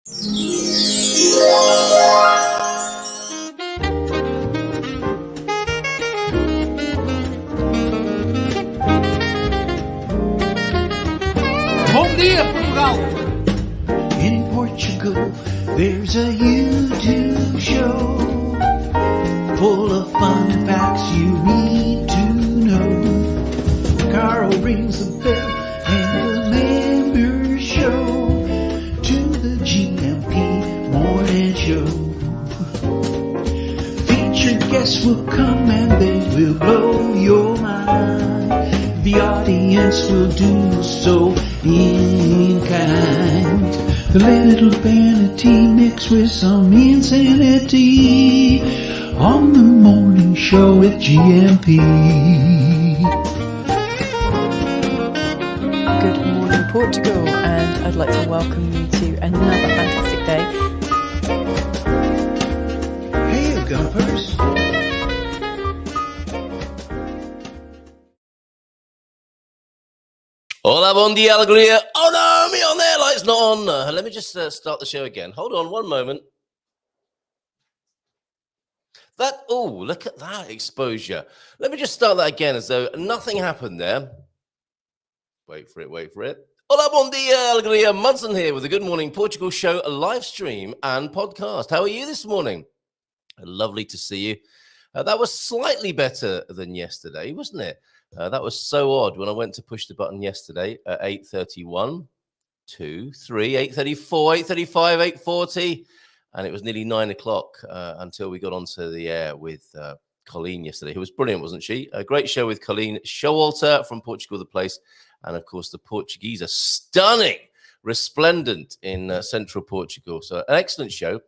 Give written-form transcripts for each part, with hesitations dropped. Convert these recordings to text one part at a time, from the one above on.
Bom dia, Portugal! In Portugal, there's a YouTube show full of fun facts you need to know. Carl rings the bell and the members show to the GMP morning show. Featured guests will come and they will blow your mind. The audience will do so in kind. The little vanity mixed with some insanity on the morning show with GMP. Good morning, Portugal, and I'd like to welcome you to another fantastic day. Hey, Gumpers. Hola, bon dia, alegria. Oh no, me on there, light's not on. Let me just start the show again. Hold on one moment. Look at that exposure. Let me just start that again as though nothing happened there. Wait for it. Hola, bon dia, alegria. Munson here with the Good Morning Portugal show, a live stream and podcast. How are you this morning? Lovely to see you. That was slightly better than yesterday, wasn't it? That was so odd when I went to push the button yesterday at 8:31, 2, 3, 8:34, 8:35, 8:40, and it was nearly 9 o'clock until we got onto the air with Colleen yesterday, who was brilliant, wasn't she? A great show with Colleen Showalter from Portugal, the place, and of course the Portuguese are stunning, resplendent in central Portugal. So an excellent show,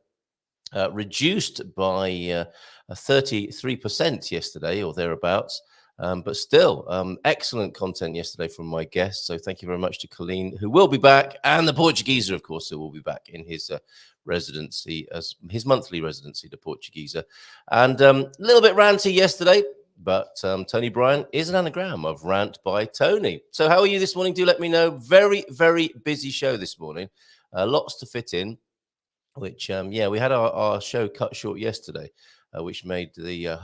reduced by 33% yesterday or thereabouts. But still, excellent content yesterday from my guests. So thank you very much to Colleen, who will be back, and the Portuguese, of course, who will be back in his residency, as his monthly residency, the Portuguese. And a little bit ranty yesterday, but Tony Bryan is an anagram of Rant by Tony. So how are you this morning? Do let me know. Very, very busy show this morning. Lots to fit in, which, we had our show cut short yesterday, which made the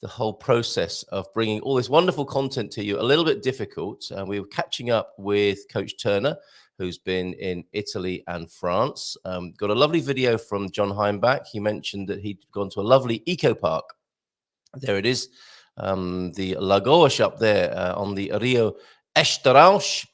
whole process of bringing all this wonderful content to you a little bit difficult. We were catching up with Coach Turner, who's been in Italy and France. Got a lovely video from John Heimbach. He mentioned that he'd gone to a lovely eco park. There it is, the Lagoas up there on the Rio Estaraus.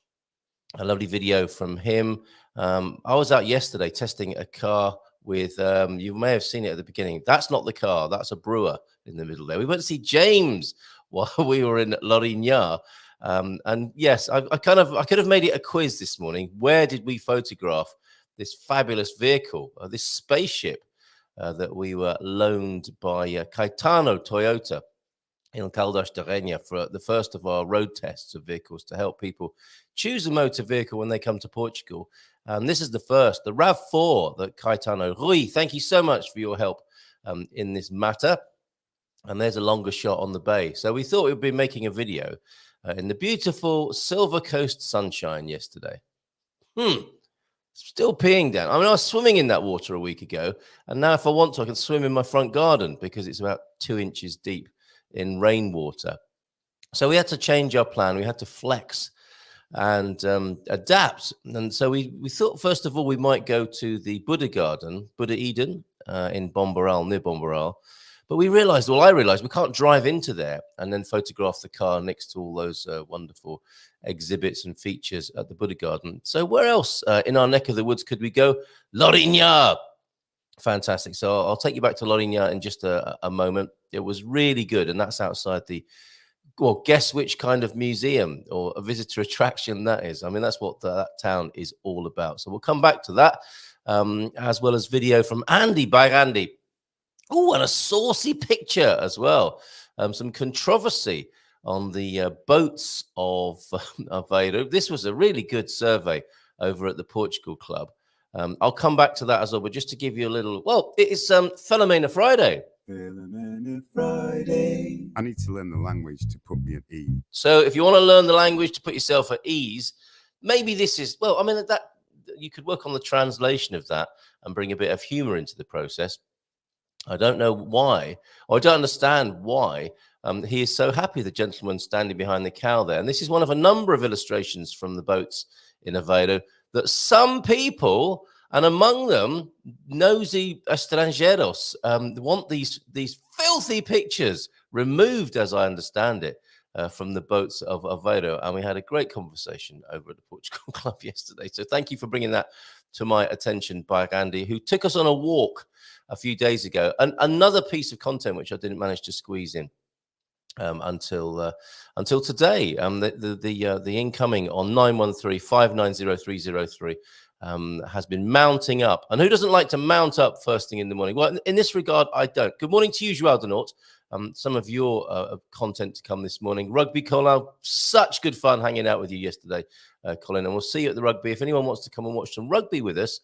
A lovely video from him. I was out yesterday testing a car with, you may have seen it at the beginning. That's not the car, that's a brewer in the middle there. We went to see James while we were in Lorigna. And yes, I could have made it a quiz this morning. Where did we photograph this fabulous vehicle, this spaceship that we were loaned by Caetano Toyota in Caldas de Rainha for the first of our road tests of vehicles to help people choose a motor vehicle when they come to Portugal. And this is the first, the RAV4 that Caetano. Rui, thank you so much for your help in this matter. And there's a longer shot on the bay. So we thought we'd be making a video in the beautiful Silver Coast sunshine yesterday. Still peeing down. I mean, I was swimming in that water a week ago. And now if I want to, I can swim in my front garden because it's about 2 inches deep in rainwater. So we had to change our plan. We had to flex and adapt. And so we thought, first of all, we might go to the Buddha Garden, Buddha Eden in Bombaral, near Bombaral. But I realized we can't drive into there and then photograph the car next to all those wonderful exhibits and features at the Buddha Garden. So where else in our neck of the woods could we go? Lorigna. Fantastic. So I'll take you back to Lorigna in just a moment. It was really good. And that's outside guess which kind of museum or a visitor attraction that is. I mean, that's what that town is all about. So we'll come back to that, as well as video from Andy by Andy. Oh, and a saucy picture as well. Some controversy on the boats of Aveiro. This was a really good survey over at the Portugal Club. I'll come back to that as well, but just to give you a little, it is Filomena Friday. Filomena Friday. I need to learn the language to put me at ease. So if you want to learn the language to put yourself at ease, maybe this is, you could work on the translation of that and bring a bit of humor into the process. I don't know why, or I don't understand why he is so happy, the gentleman standing behind the cow there. And this is one of a number of illustrations from the boats in Aveiro that some people, and among them nosy estrangeros, want these filthy pictures removed, as I understand it, from the boats of Aveiro. And we had a great conversation over at the Portugal Club yesterday. So thank you for bringing that to my attention, by Andy, who took us on a walk a few days ago. And another piece of content which I didn't manage to squeeze in until today. The incoming on 913-590-303 has been mounting up. And who doesn't like to mount up first thing in the morning? Well, in this regard, I don't. Good morning to you, João de Norte. Some of your content to come this morning. Rugby, Colin, such good fun hanging out with you yesterday, Colin. And we'll see you at the rugby. If anyone wants to come and watch some rugby with us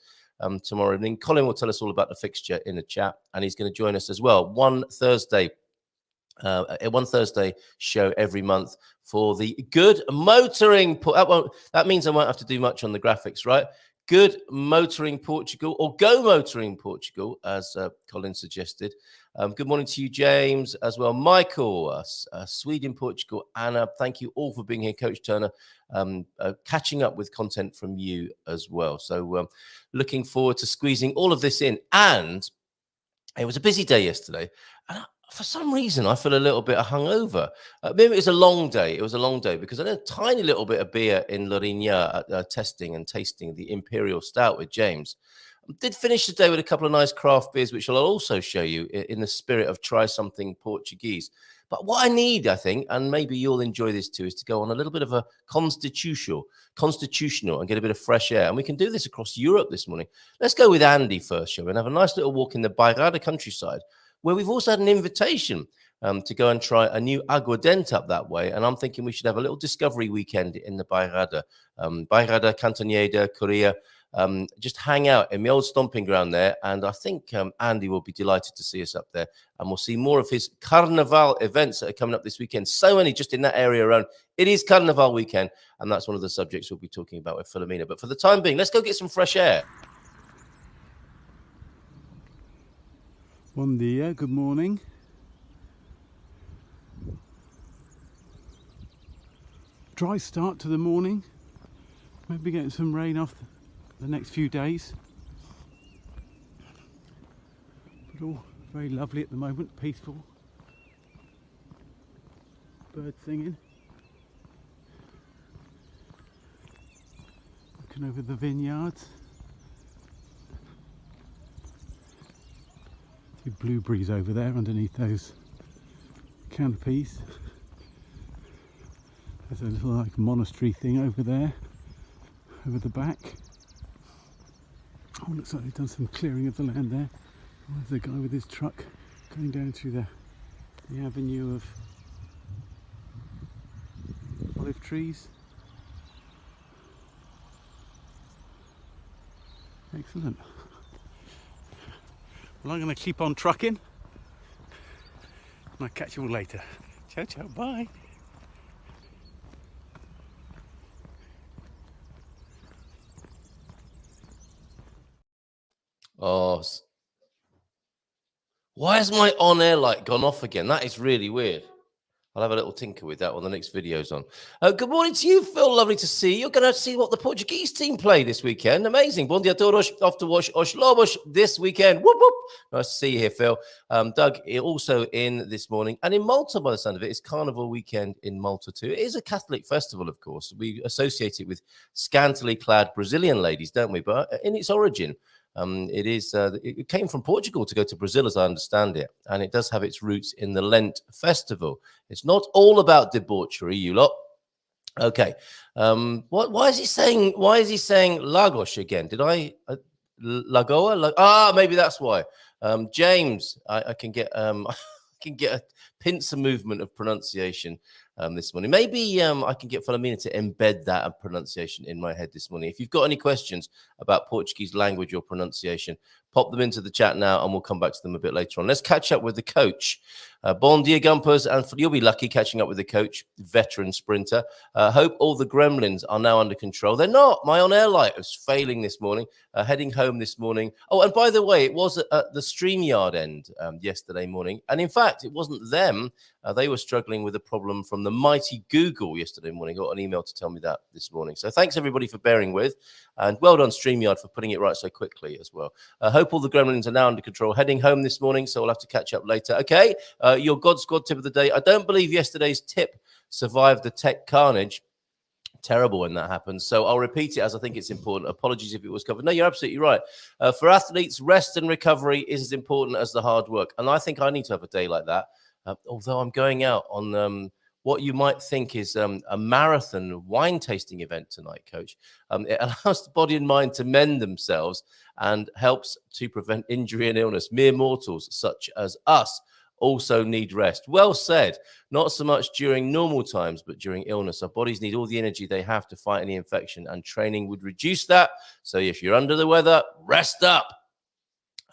tomorrow evening, Colin will tell us all about the fixture in the chat. And he's going to join us as well. One Thursday show every month for the Good Motoring. That means I won't have to do much on the graphics, right? Good Motoring Portugal, or Go Motoring Portugal, as Colin suggested. Good morning to you, James, as well. Michael, Sweden, Portugal. Anna, thank you all for being here. Coach Turner, catching up with content from you as well. So looking forward to squeezing all of this in. And it was a busy day yesterday. And for some reason, I feel a little bit hungover. Maybe it was a long day. It was a long day because I had a tiny little bit of beer in Lourinhã testing and tasting the Imperial Stout with James. Did finish the day with a couple of nice craft beers, which I'll also show you in the spirit of try something Portuguese. But what I need, I think, and maybe you'll enjoy this too, is to go on a little bit of a constitutional and get a bit of fresh air. And we can do this across Europe this morning. Let's go with Andy first, shall we? And have a nice little walk in the Bairrada countryside, where we've also had an invitation to go and try a new aguardente up that way. And I'm thinking we should have a little discovery weekend in the Bairrada, Cantanhede, Coria, just hang out in the old stomping ground there. And I think Andy will be delighted to see us up there. And we'll see more of his Carnaval events that are coming up this weekend. So many just in that area around. It is Carnaval weekend. And that's one of the subjects we'll be talking about with Filomena. But for the time being, let's go get some fresh air. Bom dia, good morning. Dry start to the morning. Maybe getting some rain off the next few days. But all very lovely at the moment, peaceful. Birds singing. Looking over the vineyards. Blueberries over there underneath those canopies. There's a little like monastery thing over there, over the back. Oh, looks like they've done some clearing of the land there. Oh, there's a guy with his truck going down through the avenue of olive trees. Excellent. Well, I'm going to keep on trucking, and I'll catch you all later. Ciao, ciao, bye. Oh, why has my on-air light gone off again? That is really weird. I'll have a little tinker with that when the next video's on. Good morning to you, Phil. Lovely to see you. You're going to see what the Portuguese team play this weekend. Amazing. Bom dia todos. Off to watch Os Lobos this weekend. Whoop, whoop. Nice to see you here, Phil. Doug, also in this morning. And in Malta, by the sound of it, it's Carnival weekend in Malta too. It is a Catholic festival, of course. We associate it with scantily clad Brazilian ladies, don't we? But in its origin, it came from Portugal to go to Brazil, as I understand it, and it does have its roots in the Lent festival. It's not all about debauchery, you lot. Okay, why is he saying Lagos again? Did I Lagoa? Maybe that's why. James, I can get I can get a pincer movement of pronunciation this morning. Maybe I can get Filomena to embed that pronunciation in my head this morning. If you've got any questions about Portuguese language or pronunciation, pop them into the chat now and we'll come back to them a bit later on. Let's catch up with the coach. Bon dia, Gumpers, and you'll be lucky catching up with the coach, veteran sprinter. Hope all the gremlins are now under control. They're not. My on-air light was failing this morning, heading home this morning. Oh, and by the way, it was at the StreamYard end yesterday morning. And in fact, it wasn't them. They were struggling with a problem from the mighty Google yesterday morning. I got an email to tell me that this morning. So thanks, everybody, for bearing with. And well done, StreamYard, for putting it right so quickly as well. Hope all the gremlins are now under control. Heading home this morning, so we'll have to catch up later. Okay, your God Squad tip of the day. I don't believe yesterday's tip survived the tech carnage. Terrible when that happens. So I'll repeat it as I think it's important. Apologies if it was covered. No, you're absolutely right. For athletes, rest and recovery is as important as the hard work. And I think I need to have a day like that. Although I'm going out on what you might think is a marathon wine tasting event tonight, Coach. It allows the body and mind to mend themselves and helps to prevent injury and illness. Mere mortals such as us also need rest. Well said. Not so much during normal times, but during illness. Our bodies need all the energy they have to fight any infection, and training would reduce that. So if you're under the weather, rest up.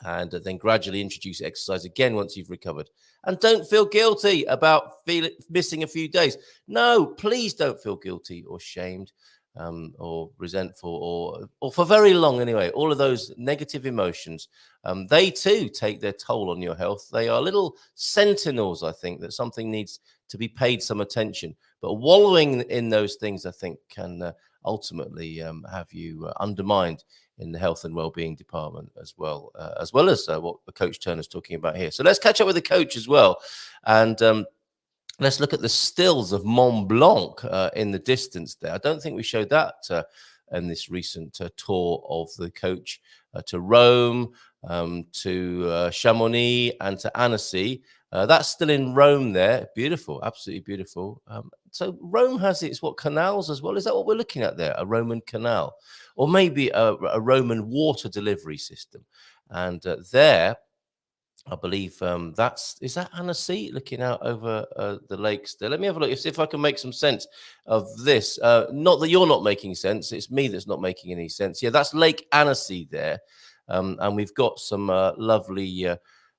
And then gradually introduce exercise again once you've recovered. And don't feel guilty about missing a few days. No, please don't feel guilty or shamed or resentful or for very long anyway. All of those negative emotions, they too take their toll on your health. They are little sentinels, I think, that something needs to be paid some attention. But wallowing in those things, I think, can ultimately have you undermined in the health and well-being department as well as what the Coach Turner's talking about here. So let's catch up with the coach as well. And let's look at the stills of Mont Blanc in the distance there. I don't think we showed that in this recent tour of the coach to Rome, to Chamonix and to Annecy. That's still in Rome there. Beautiful, absolutely beautiful. So Rome has its canals as well? Is that what we're looking at there? A Roman canal? Or maybe a Roman water delivery system. And there, I believe is that Annecy looking out over the lakes there. Let me have a look, see if I can make some sense of this. Not that you're not making sense, it's me that's not making any sense. Yeah, that's Lake Annecy there. And we've got some lovely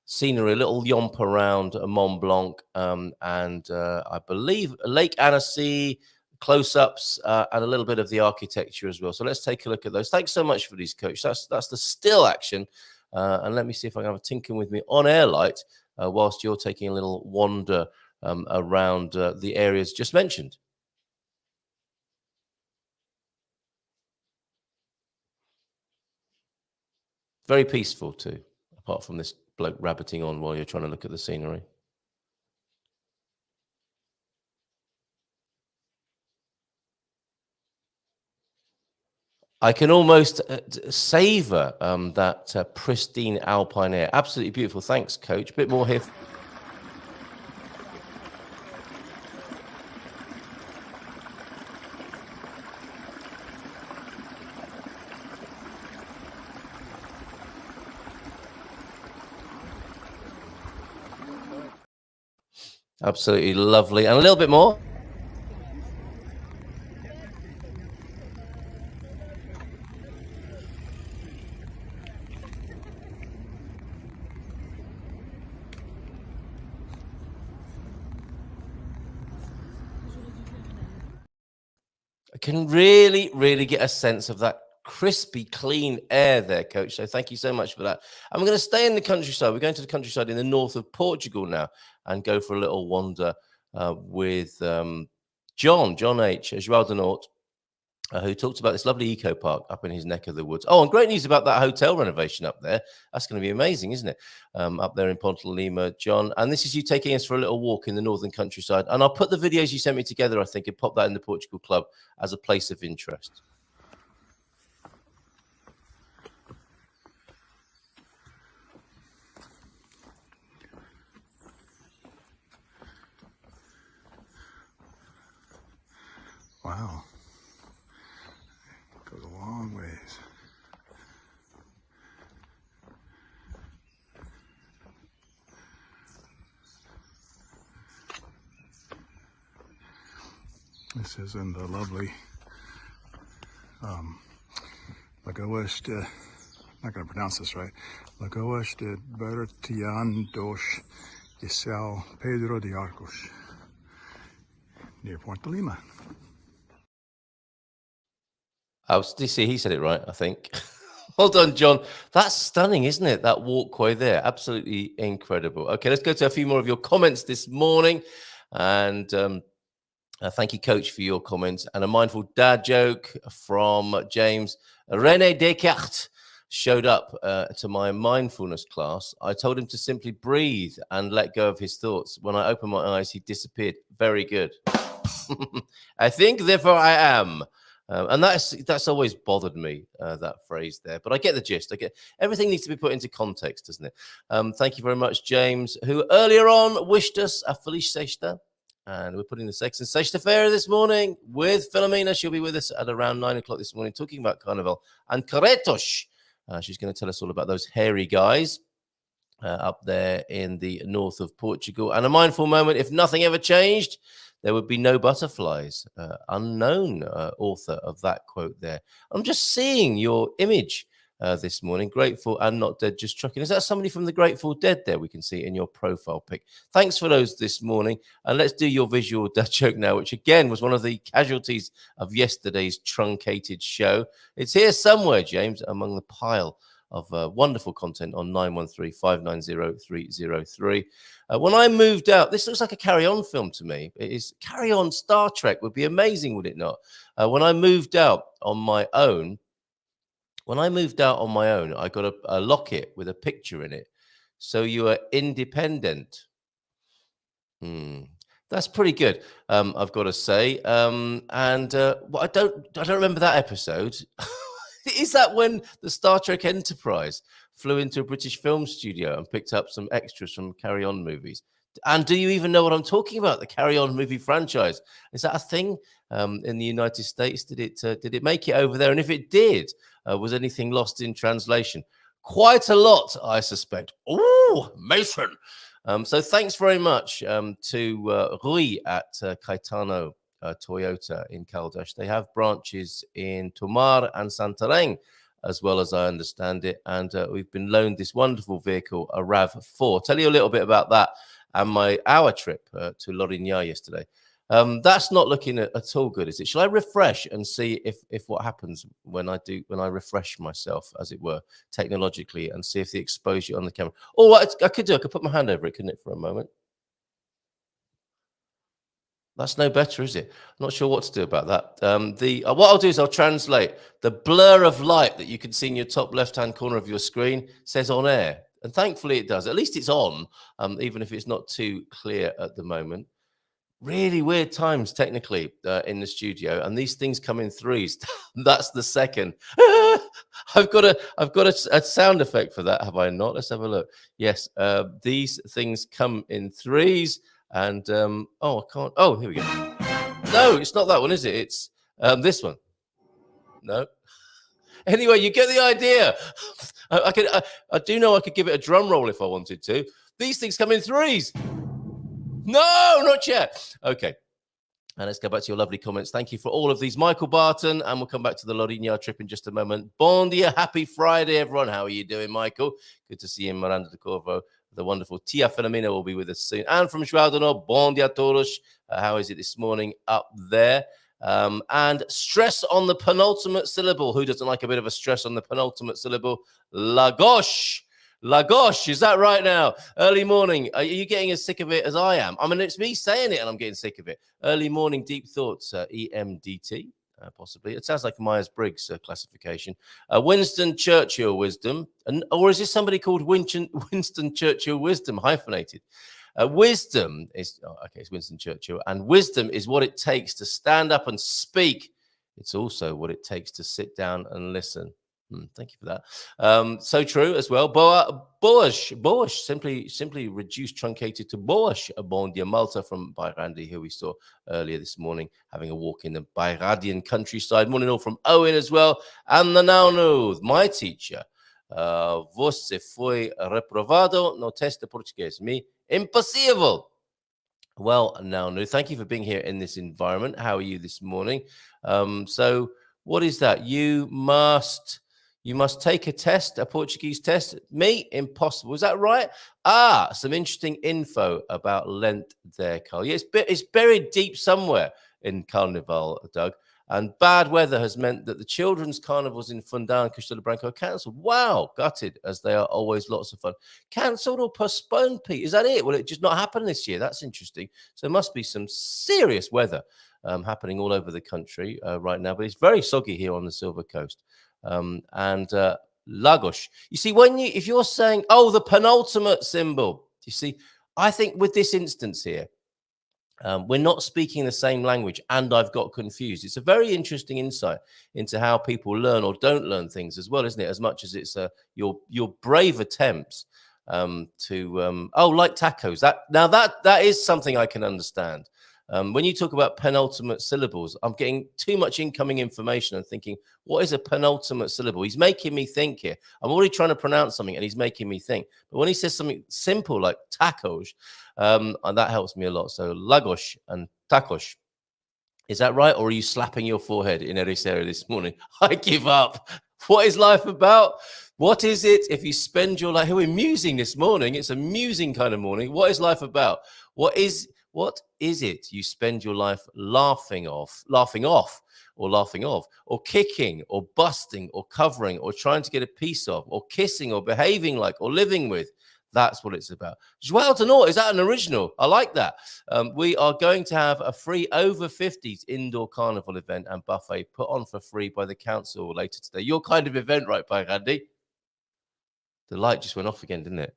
scenery, a little yomp around Mont Blanc, and I believe Lake Annecy, close-ups, and a little bit of the architecture as well. So let's take a look at those. Thanks so much for these, Coach. That's the still action. And let me see if I can have a tinkering with me on air light whilst you're taking a little wander around the areas just mentioned. Very peaceful too, apart from this bloke rabbiting on while you're trying to look at the scenery. I can almost savor that pristine alpine air. Absolutely beautiful. Thanks, Coach. A bit more here. Absolutely lovely. And a little bit more. I can really, really get a sense of that crispy, clean air there, Coach. So thank you so much for that. And we're going to stay in the countryside. We're going to the countryside in the north of Portugal now and go for a little wander with John H. João de Norte, who talks about this lovely eco park up in his neck of the woods. Oh, and great news about that hotel renovation up there. That's going to be amazing, isn't it? Up there in Ponte Lima, John. And this is you taking us for a little walk in the northern countryside. And I'll put the videos you sent me together, I think, and pop that in the Portugal Club as a place of interest. Wow. Goes a long ways. This is in the lovely Lagoas de, I'm not going to pronounce this right, Lagoas de Bertian dos São Pedro de Arcos, near Ponte Lima. Oh, did you see? He said it right, I think. Well done, John. That's stunning, isn't it? That walkway there. Absolutely incredible. Okay, let's go to a few more of your comments this morning. And thank you, Coach, for your comments. And a mindful dad joke from James. René Descartes showed up to my mindfulness class. I told him to simply breathe and let go of his thoughts. When I opened my eyes, he disappeared. Very good. I think, therefore I am. And that's always bothered me, that phrase there. But I get the gist. I get everything needs to be put into context, doesn't it? Thank you very much, James, who earlier on wished us a Feliz Sexta. And we're putting the Sex and Sexta Fair this morning with Filomena. She'll be with us at around 9 o'clock this morning talking about Carnaval and Caretos. She's going to tell us all about those hairy guys up there in the north of Portugal. And a mindful moment, if nothing ever changed, there would be no butterflies. Unknown author of that quote there. I'm just seeing your image this morning. Grateful and Not Dead, just trucking. Is that somebody from the Grateful Dead there we can see in your profile pic? Thanks for those this morning. And let's do your visual dad joke now, which again was one of the casualties of yesterday's truncated show. It's here somewhere, James, among the pile of wonderful content on 913-590-303. When I moved out, this looks like a Carry On film to me. It is Carry On. Star Trek would be amazing, would it not? When I moved out on my own, I got a locket with a picture in it. So you are independent. That's pretty good, I've got to say. Well, I don't remember that episode. Is that when the Star Trek Enterprise flew into a British film studio and picked up some extras from Carry On movies? And do you even know what I'm talking about? The Carry On movie franchise. Is that a thing in the United States? Did it make it over there? And if it did, was anything lost in translation? Quite a lot, I suspect. Oh, Mason. So thanks very much to Rui at Caetano Toyota in Caldas. They have branches in Tomar and Santarém, as well as I understand it. And we've been loaned this wonderful vehicle, a RAV4. Tell you a little bit about that and our trip to Lourinhã yesterday. That's not looking at all good, is it? Shall I refresh and see if what happens when I refresh myself, as it were, technologically, and see if the exposure on the camera? Oh, what I could put my hand over it, couldn't it, for a moment? That's no better, is it? I'm not sure what to do about that. What I'll do is I'll translate. The blur of light that you can see in your top left-hand corner of your screen says on air. And thankfully it does. At least it's on, even if it's not too clear at the moment. Really weird times, technically, in the studio. And these things come in threes. That's the second. I've got a sound effect for that, have I not? Let's have a look. Yes, these things come in threes. And, I can't. Oh, here we go. No, it's not that one, is it? It's this one. No. Anyway, you get the idea. I do know I could give it a drum roll if I wanted to. These things come in threes. No, not yet. Okay. And let's go back to your lovely comments. Thank you for all of these. Michael Barton, and we'll come back to the Lourinhã trip in just a moment. Bon dia, happy Friday, everyone. How are you doing, Michael? Good to see you in Miranda de Corvo. The wonderful Tia Filomena will be with us soon. And from João do Norte, bon dia todos. How is it this morning up there? And stress on the penultimate syllable. Who doesn't like a bit of a stress on the penultimate syllable? Lagos. Lagos, is that right now? Early morning. Are you getting as sick of it as I am? I mean, it's me saying it and I'm getting sick of it. Early morning deep thoughts, EMDT. Possibly. It sounds like Myers-Briggs classification. Winston Churchill wisdom. Or is this somebody called Winston Churchill wisdom, hyphenated? Wisdom is, it's Winston Churchill. And wisdom is what it takes to stand up and speak. It's also what it takes to sit down and listen. Thank you for that. So true as well. Boas, simply reduced, truncated to Boas, a bon dia Malta from Bairrandi, who we saw earlier this morning, having a walk in the Bairradian countryside. Morning all from Owen as well. And the Naunu, my teacher. Você foi reprovado no teste de português. Me, impossível. Well, now, Nu, thank you for being here in this environment. How are you this morning? So, what is that? You must take a test, a Portuguese test. Me, impossible. Is that right? Ah, some interesting info about Lent there, Carl. Yeah, it's buried deep somewhere in Carnaval, Doug. And bad weather has meant that the children's carnivals in Fundão and Castelo Branco are cancelled. Wow, gutted, as they are always lots of fun. Cancelled or postponed, Pete? Is that it? Will it just not happen this year? That's interesting. So there must be some serious weather happening all over the country right now. But it's very soggy here on the Silver Coast. And Lagos. You see, if you're saying, oh, the penultimate symbol, you see, I think with this instance here, we're not speaking the same language, and I've got confused. It's a very interesting insight into how people learn or don't learn things as well, isn't it? As much as it's your brave attempts to like tacos. That is something I can understand. When you talk about penultimate syllables, I'm getting too much incoming information and thinking, what is a penultimate syllable? He's making me think here. I'm already trying to pronounce something and he's making me think. But when he says something simple like tacos, and that helps me a lot. So Lagos and tacos. Is that right? Or are you slapping your forehead in Ericeira this morning? I give up. What is life about? What is it if you spend your life... We're musing this morning. It's a musing kind of morning. What is life about? What is it you spend your life laughing off, or kicking, or busting, or covering, or trying to get a piece of, or kissing, or behaving like, or living with? That's what it's about. João de Norte, is that an original? I like that. We are going to have a free over 50s indoor carnival event and buffet put on for free by the council later today. Your kind of event, right, by Randy? The light just went off again, didn't it?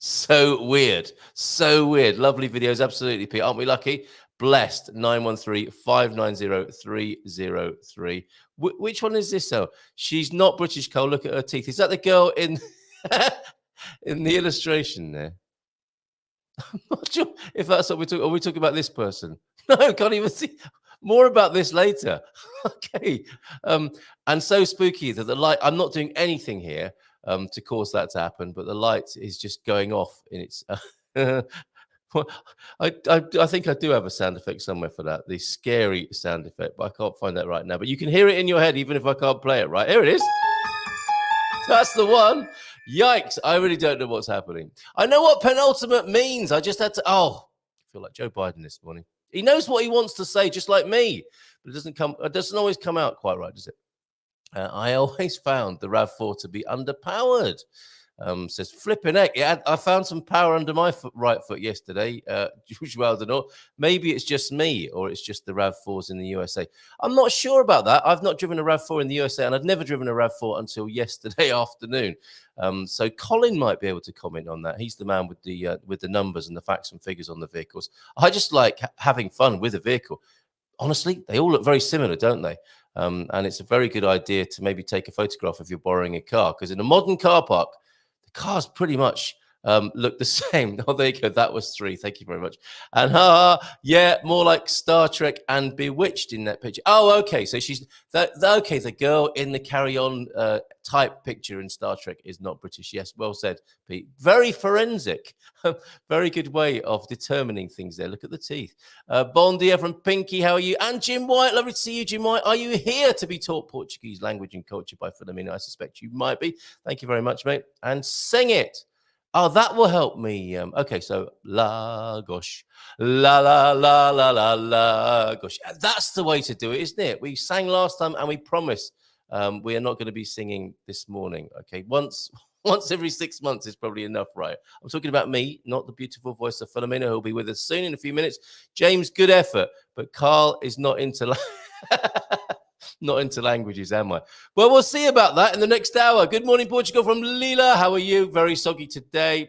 So weird. So weird. Lovely videos. Absolutely, Pete. Aren't we lucky? Blessed. 913-590-303. Which one is this? Oh, she's not British, Cole. Look at her teeth. Is that the girl in... in the illustration there? I'm not sure if that's what we're talking. Are we talking about this person? No, can't even see. More about this later. Okay. And so spooky that the light, I'm not doing anything here to cause that to happen, but the light is just going off in its... I think I do have a sound effect somewhere for that, the scary sound effect, but I can't find that right now. But you can hear it in your head, even if I can't play it, right? Here it is. That's the one. Yikes. I really don't know what's happening. I know what penultimate means. I just had to... I feel like Joe Biden this morning. He knows what he wants to say, just like me. But it doesn't always come out quite right, does it? I always found the RAV4 to be underpowered. Says flipping heck. Yeah, I found some power under my right foot yesterday. Maybe it's just me, or it's just the RAV4s in the USA. I'm not sure about that. I've not driven a RAV4 in the USA, and I've never driven a RAV4 until yesterday afternoon. So Colin might be able to comment on that. He's the man with the numbers and the facts and figures on the vehicles. I just like having fun with a vehicle. Honestly, they all look very similar, don't they? And it's a very good idea to maybe take a photograph if you're borrowing a car, because in a modern car park, the cars pretty much look the same. Oh, there you go. That was 3. Thank you very much. And yeah, more like Star Trek and Bewitched in that picture. Oh, okay. So she's okay. The girl in the Carry On type picture in Star Trek is not British. Yes, well said, Pete. Very forensic. Very good way of determining things there. Look at the teeth. Bon dia from Pinky. How are you? And Jim White. Lovely to see you, Jim White. Are you here to be taught Portuguese language and culture by Filomena? I suspect you might be. Thank you very much, mate. And sing it. Oh, that will help me. Okay, so la gosh, la la la la la la gosh. That's the way to do it, isn't it? We sang last time, and we promise we are not going to be singing this morning. Okay, once every 6 months is probably enough, right? I'm talking about me, not the beautiful voice of Filomena, who will be with us soon in a few minutes. James, good effort, but Carl is not into not into languages, am I? Well, we'll see about that in the next hour. Good morning, Portugal from Lila. How are you? Very soggy today.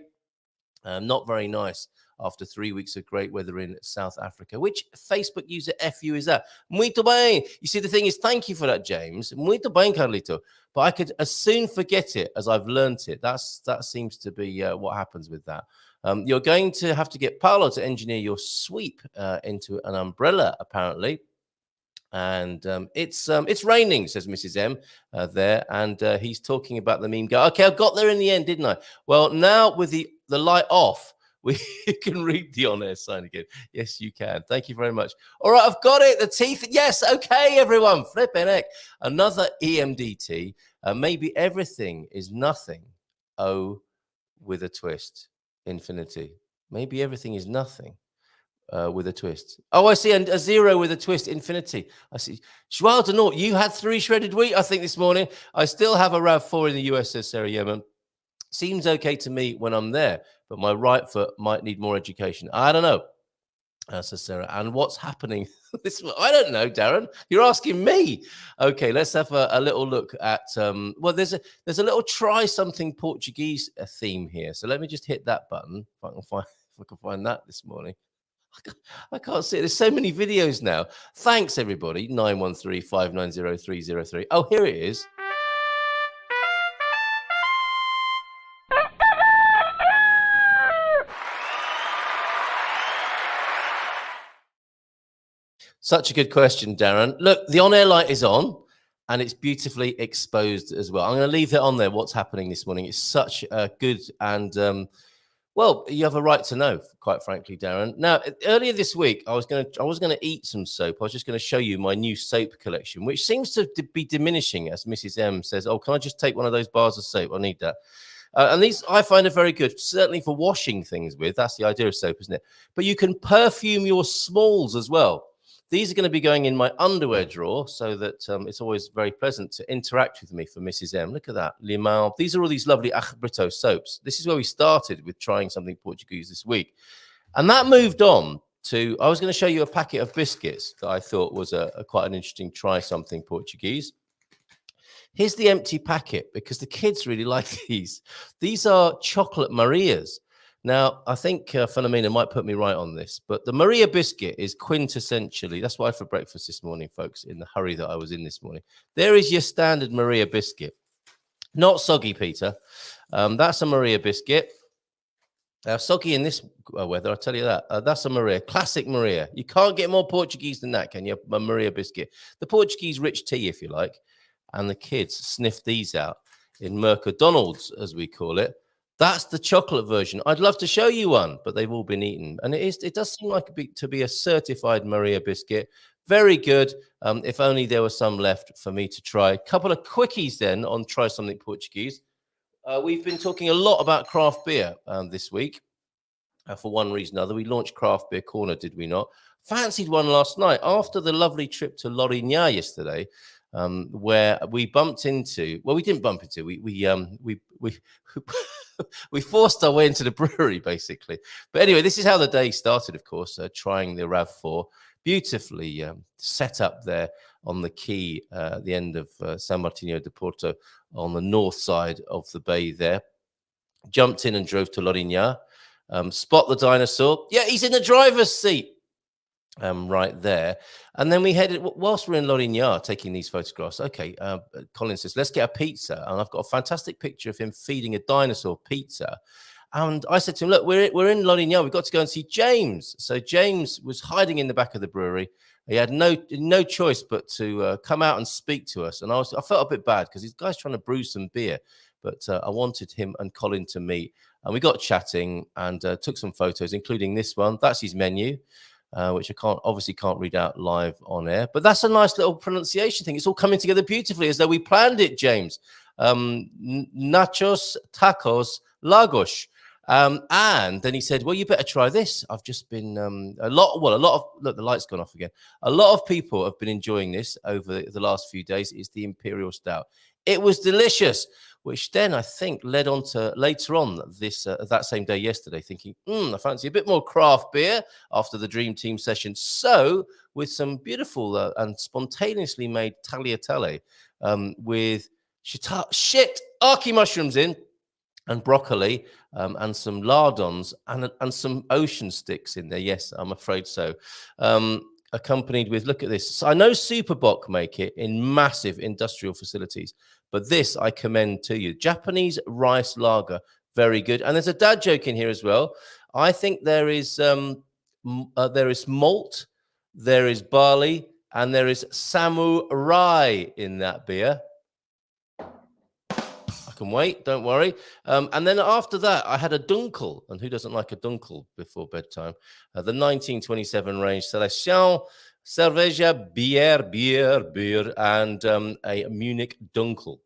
Not very nice after 3 weeks of great weather in South Africa. Which Facebook user FU is that? Muito bem. You see, the thing is, thank you for that, James. Muito bem, Carlito. But I could as soon forget it as I've learnt it. That seems to be what happens with that. You're going to have to get Paolo to engineer your sweep into an umbrella, apparently. And it's raining, says Mrs. M there, and he's talking about the meme guy. Okay, I got there in the end, didn't I? Well, now with the light off, You can read the on-air sign again. Yes, you can. Thank you very much. All right, I've got it. The teeth. Yes, okay, everyone. Flipping heck. Another EMDT. Maybe everything is nothing. Oh, with a twist. Infinity. Maybe everything is nothing. With a twist. Oh, I see. A zero with a twist. Infinity. I see. Joao de Nort, you had 3 shredded wheat, I think, this morning. I still have a RAV4 in the US, says Sarah Yemen. Seems okay to me when I'm there, but my right foot might need more education. I don't know, says Sarah. And what's happening? I don't know, Darren. You're asking me. Okay, let's have a little look at. Well, there's a little try something Portuguese theme here. So let me just hit that button if I can find that this morning. I can't see it. There's so many videos now. Thanks, everybody. 913-590-303. Oh, here it is. Such a good question, Darren. Look, the on-air light is on, and it's beautifully exposed as well. I'm going to leave it on there, what's happening this morning. It's such a good and... well, you have a right to know, quite frankly, Darren. Now, earlier this week, I was going to eat some soap. I was just going to show you my new soap collection, which seems to be diminishing, as Mrs. M says. Oh, can I just take one of those bars of soap? I need that. And these I find are very good, certainly for washing things with. That's the idea of soap, isn't it? But you can perfume your smalls as well. These are going to be going in my underwear drawer so that it's always very pleasant to interact with me for Mrs. M. Look at that. Limão. These are all these lovely Brito soaps. This is where we started with trying something Portuguese this week. And that moved on to, I was going to show you a packet of biscuits that I thought was quite an interesting try something Portuguese. Here's the empty packet because the kids really like these. These are chocolate Marias. Now, I think Filomena might put me right on this, but the Maria biscuit is quintessentially, that's what I had for breakfast this morning, folks, in the hurry that I was in this morning. There is your standard Maria biscuit. Not soggy, Peter. That's a Maria biscuit. Soggy in this weather, I'll tell you that. That's a Maria, classic Maria. You can't get more Portuguese than that, can you? A Maria biscuit. The Portuguese rich tea, if you like. And the kids sniff these out in Mercadonald's, as we call it. That's the chocolate version. I'd love to show you one, but they've all been eaten. And it does seem like to be a certified Maria biscuit. Very good. If only there was some left for me to try. A couple of quickies then on Try Something Portuguese. We've been talking a lot about craft beer this week. For one reason or other. We launched Craft Beer Corner, did we not? Fancied one last night after the lovely trip to Lourinhã yesterday. Where we bumped into, well, we didn't bump into, we forced our way into the brewery, basically. But anyway, this is how the day started, of course, trying the RAV4, beautifully set up there on the quay at the end of San Martinho de Porto, on the north side of the bay there. Jumped in and drove to Lourinhã. Spot the dinosaur. Yeah, he's in the driver's seat. Right there. And then we headed, whilst we're in Lourinhã taking these photographs, okay, Colin says, let's get a pizza. And I've got a fantastic picture of him feeding a dinosaur pizza. And I said to him, look, we're in Lourinhã. We've got to go and see James. So James was hiding in the back of the brewery. He had no choice but to come out and speak to us. And I felt a bit bad because this guy's trying to brew some beer. But I wanted him and Colin to meet. And we got chatting and took some photos, including this one. That's his menu. Which I obviously can't read out live on air, but that's a nice little pronunciation thing. It's all coming together beautifully as though we planned it, James. Nachos, tacos, lagos. And then he said, well, you better try this. I've just been look, the light's gone off again. A lot of people have been enjoying this over the last few days. It's the Imperial Stout. It was delicious, which then I think led on to later on this that same day yesterday, thinking, I fancy a bit more craft beer after the Dream Team session. So with some beautiful and spontaneously made tagliatelle with shiitake mushrooms in and broccoli and some lardons and some ocean sticks in there. Yes, I'm afraid so. Accompanied with, look at this. So I know Superboc make it in massive industrial facilities, but this I commend to you. Japanese rice lager, very good. And there's a dad joke in here as well. I think there is malt, there is barley, and there is samurai in that beer. I can wait. Don't worry. And then after that, I had a dunkel. And who doesn't like a dunkel before bedtime? The 1927 range Seleção, Cerveja, beer, and a Munich dunkel.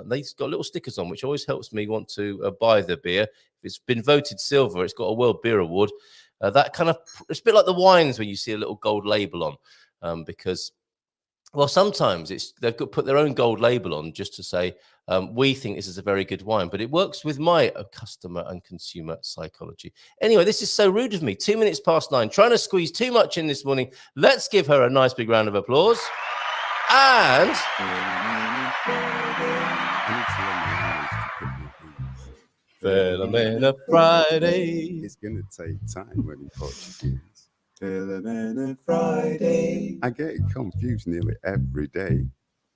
They've got little stickers on, which always helps me want to buy the beer. If it's been voted silver, it's got a World Beer Award. That kind of, it's a bit like the wines when you see a little gold label on, because, well, sometimes they've got put their own gold label on just to say, we think this is a very good wine, but it works with my customer and consumer psychology. Anyway, this is so rude of me. 2 minutes past 9, trying to squeeze too much in this morning. Let's give her a nice big round of applause. And Filomena Friday. It's gonna take time learning Portuguese. Filomena Friday. I get it confused nearly every day.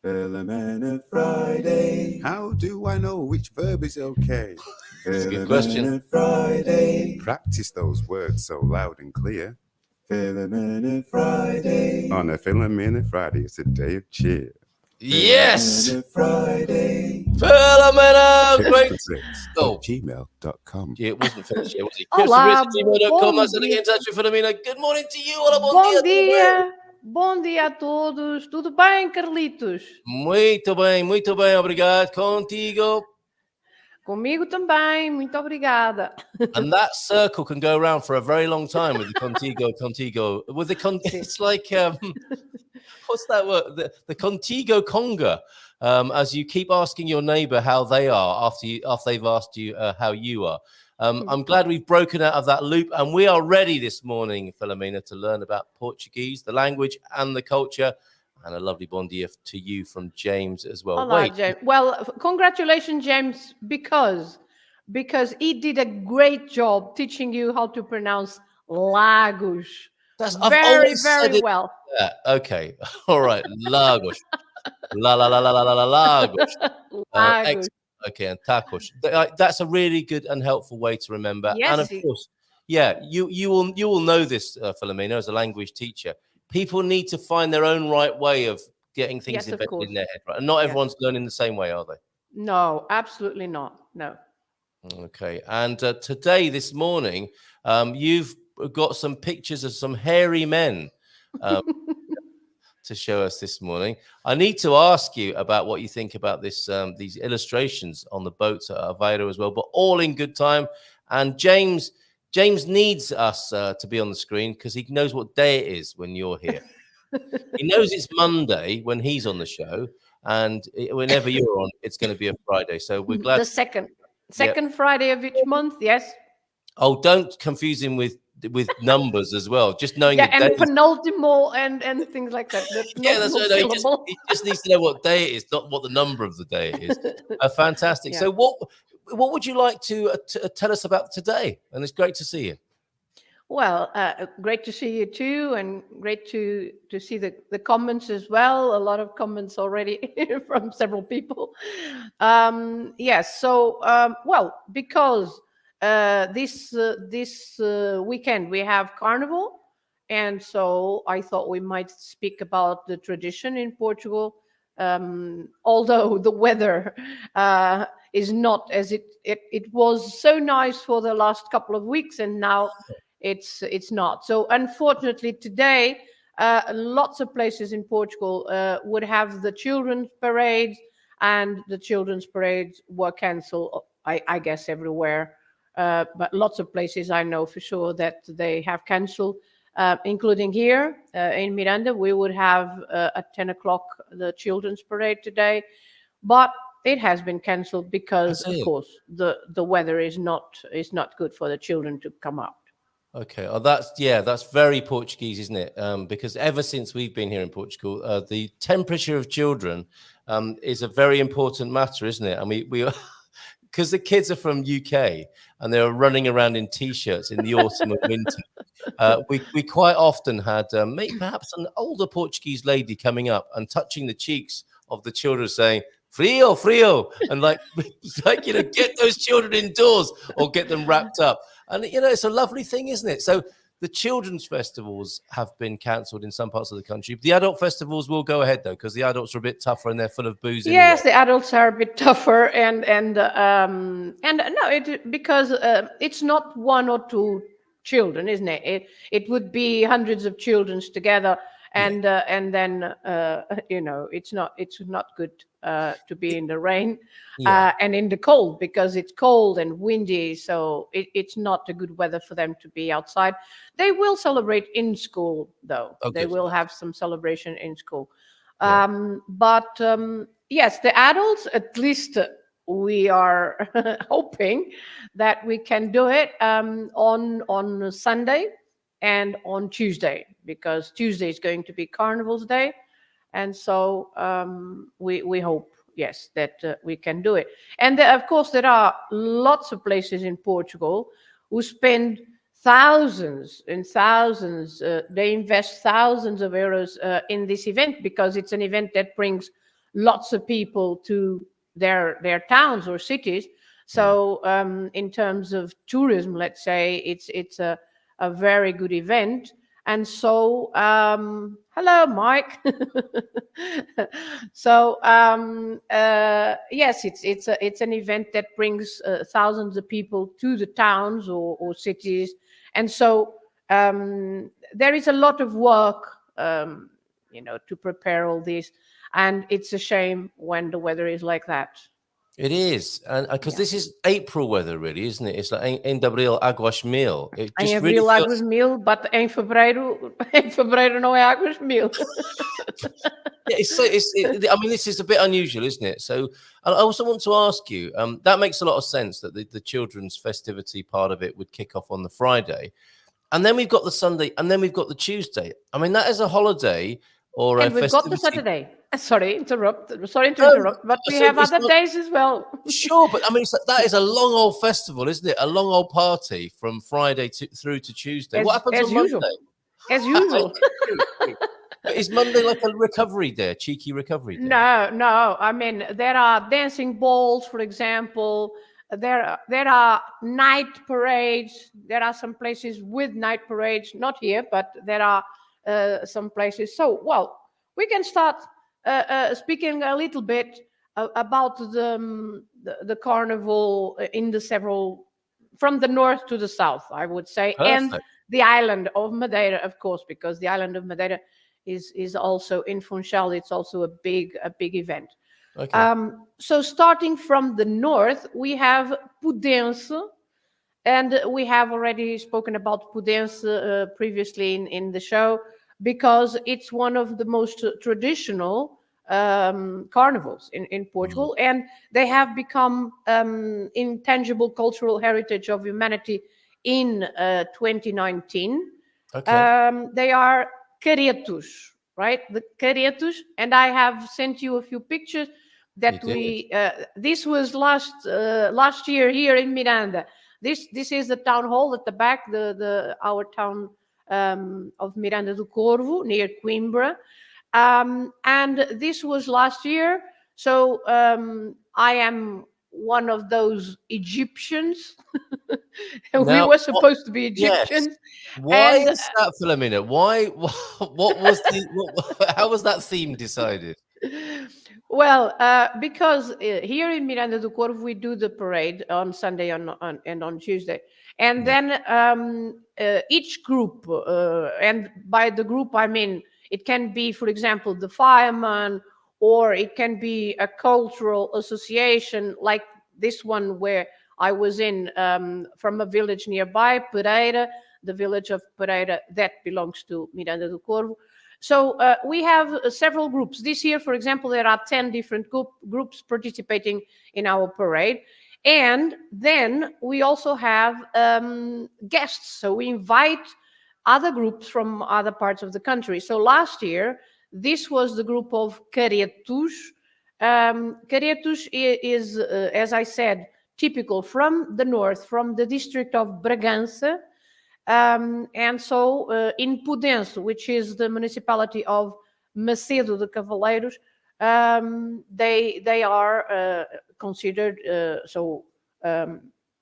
Filomena Friday. How do I know which verb is okay? That's a good question. Friday. Practice those words so loud and clear. Filomena Friday. On a Filomena Friday, it's a day of cheer. Yes! Friday. Filomena! Great! Oh. Gmail.com. Yeah, it wasn't finished yet, was it? Olá, gmail.com. bom That's how to get in touch with Filomena. Good morning to you. Olá, bom Bom dia. dia, bom dia a todos. Tudo bem, Carlitos? Muito bem, obrigado. Contigo. Comigo também, muito obrigada. And that circle can go around for a very long time with the contigo. With the it's like what's that word? The contigo conga. As you keep asking your neighbor how they are after they've asked you how you are. I'm glad we've broken out of that loop, and we are ready this morning, Filomena, to learn about Portuguese, the language and the culture. And a lovely bon dia to you from James as well. Olá, James. Well, congratulations, James, because he did a great job teaching you how to pronounce Lagos. That's very well. Yeah, okay. All right. Lagos. Lagos. Lagos. Okay, and tacos. That's a really good and helpful way to remember. Yes, and of course, yeah, you will know this, Filomena, as a language teacher. People need to find their own right way of getting things embedded in their head, right? And not everyone's learning the same way, are they? No, absolutely not. No. Okay. And this morning, you've got some pictures of some hairy men to show us this morning. I need to ask you about what you think about this, these illustrations on the boats at Aveiro as well, but all in good time. And James needs us to be on the screen because he knows what day it is when you're here. He knows it's Monday when he's on the show, and whenever you're on, it's going to be a Friday. So we're glad. The second Friday of each month, yes. Oh, don't confuse him with numbers as well. Just knowing the days. Penultimal and things like that. Yeah, that's right. No, he just needs to know what day it is, not what the number of the day is. Fantastic. Yeah. So what would you like to tell us about today? And it's great to see you. Well, great to see you too, and great to see the comments as well. A lot of comments already from several people. Yes. So, well, because this weekend we have Carnaval, and so I thought we might speak about the tradition in Portugal. Although the weather is not as it was so nice for the last couple of weeks, and now it's not. So unfortunately today, lots of places in Portugal would have the children's parades, and the children's parades were cancelled, I guess everywhere. But lots of places I know for sure that they have cancelled, including here in Miranda. We would have at 10 o'clock the children's parade today, but it has been cancelled because, of course, the weather is not good for the children to come out. Okay, that's very Portuguese, isn't it? Because ever since we've been here in Portugal, the temperature of children is a very important matter, isn't it? And we because the kids are from UK and they're running around in t-shirts in the autumn and winter. We quite often had perhaps an older Portuguese lady coming up and touching the cheeks of the children, saying "Frio, frio," and like get those children indoors or get them wrapped up. And it's a lovely thing, isn't it? So the children's festivals have been cancelled in some parts of the country. The adult festivals will go ahead though, because the adults are a bit tougher and they're full of booze. Yes, Anyway. the adults are a bit tougher, and no, because it's not one or two children, isn't it? It would be hundreds of children together, and then it's not good to be in the rain and in the cold, because it's cold and windy, so it's not a good weather for them to be outside. They will celebrate in school though. They will have some celebration in school. But yes, the adults, at least we are hoping that we can do it on Sunday and on Tuesday, because Tuesday is going to be Carnival's Day. And so we hope, yes, that we can do it. And of course, there are lots of places in Portugal who spend thousands and thousands. They invest thousands of euros in this event, because it's an event that brings lots of people to their towns or cities. So in terms of tourism, let's say, it's a very good event. And so, hello, Mike. So, yes, it's an event that brings thousands of people to the towns or cities, and so there is a lot of work, to prepare all this, and it's a shame when the weather is like that. It is, and because this is April weather, really, isn't it? It's like em abril águas mil. It Em just abril really feels... águas mil, but em fevereiro não é águas mil. Yeah, I mean, this is a bit unusual, isn't it? So I also want to ask you, that makes a lot of sense that the children's festivity part of it would kick off on the Friday. And then we've got the Sunday, and then we've got the Tuesday. I mean, that is a holiday or and a we've festivity. got the Saturday. Sorry to interrupt, but we have other days as well. Sure, but I mean, that is a long old festival, isn't it? A long old party from Friday through to Tuesday. What happens on usual. Monday? As usual. But is Monday like a recovery day, a cheeky recovery day? No. I mean, there are dancing balls, for example. There are night parades. There are some places with night parades. Not here, but there are some places. So, well, we can start speaking a little bit about the carnival in the several, from the north to the south, I would say. Perfect. And the island of Madeira, of course, because the island of Madeira is also in Funchal. It's also a big event. Okay. So starting from the north, we have Pudense, and we have already spoken about Pudense previously in the show, because it's one of the most traditional carnivals in Portugal, and they have become intangible cultural heritage of humanity in 2019. Okay. They are Caretos, right? The Caretos, and I have sent you a few pictures that this was last year here in Miranda. This is the town hall at the back, our town of Miranda do Corvo, near Coimbra, and this was last year. So I am one of those Egyptians. We were supposed to be Egyptians. Yes. Why is that, Filomena? Why? What was how was that theme decided? Well, because here in Miranda do Corvo, we do the parade on Sunday and on Tuesday. And then each group, and by the group, I mean, it can be, for example, the fireman, or it can be a cultural association like this one where I was in, from a village nearby, Pereira, the village of Pereira that belongs to Miranda do Corvo. So we have several groups. This year, for example, there are 10 different groups participating in our parade. And then we also have guests. So we invite other groups from other parts of the country. So last year, this was the group of Caretos. Caretos is, as I said, typical from the north, from the district of Bragança. And so in Pudense, which is the municipality of Macedo de Cavaleiros, they are considered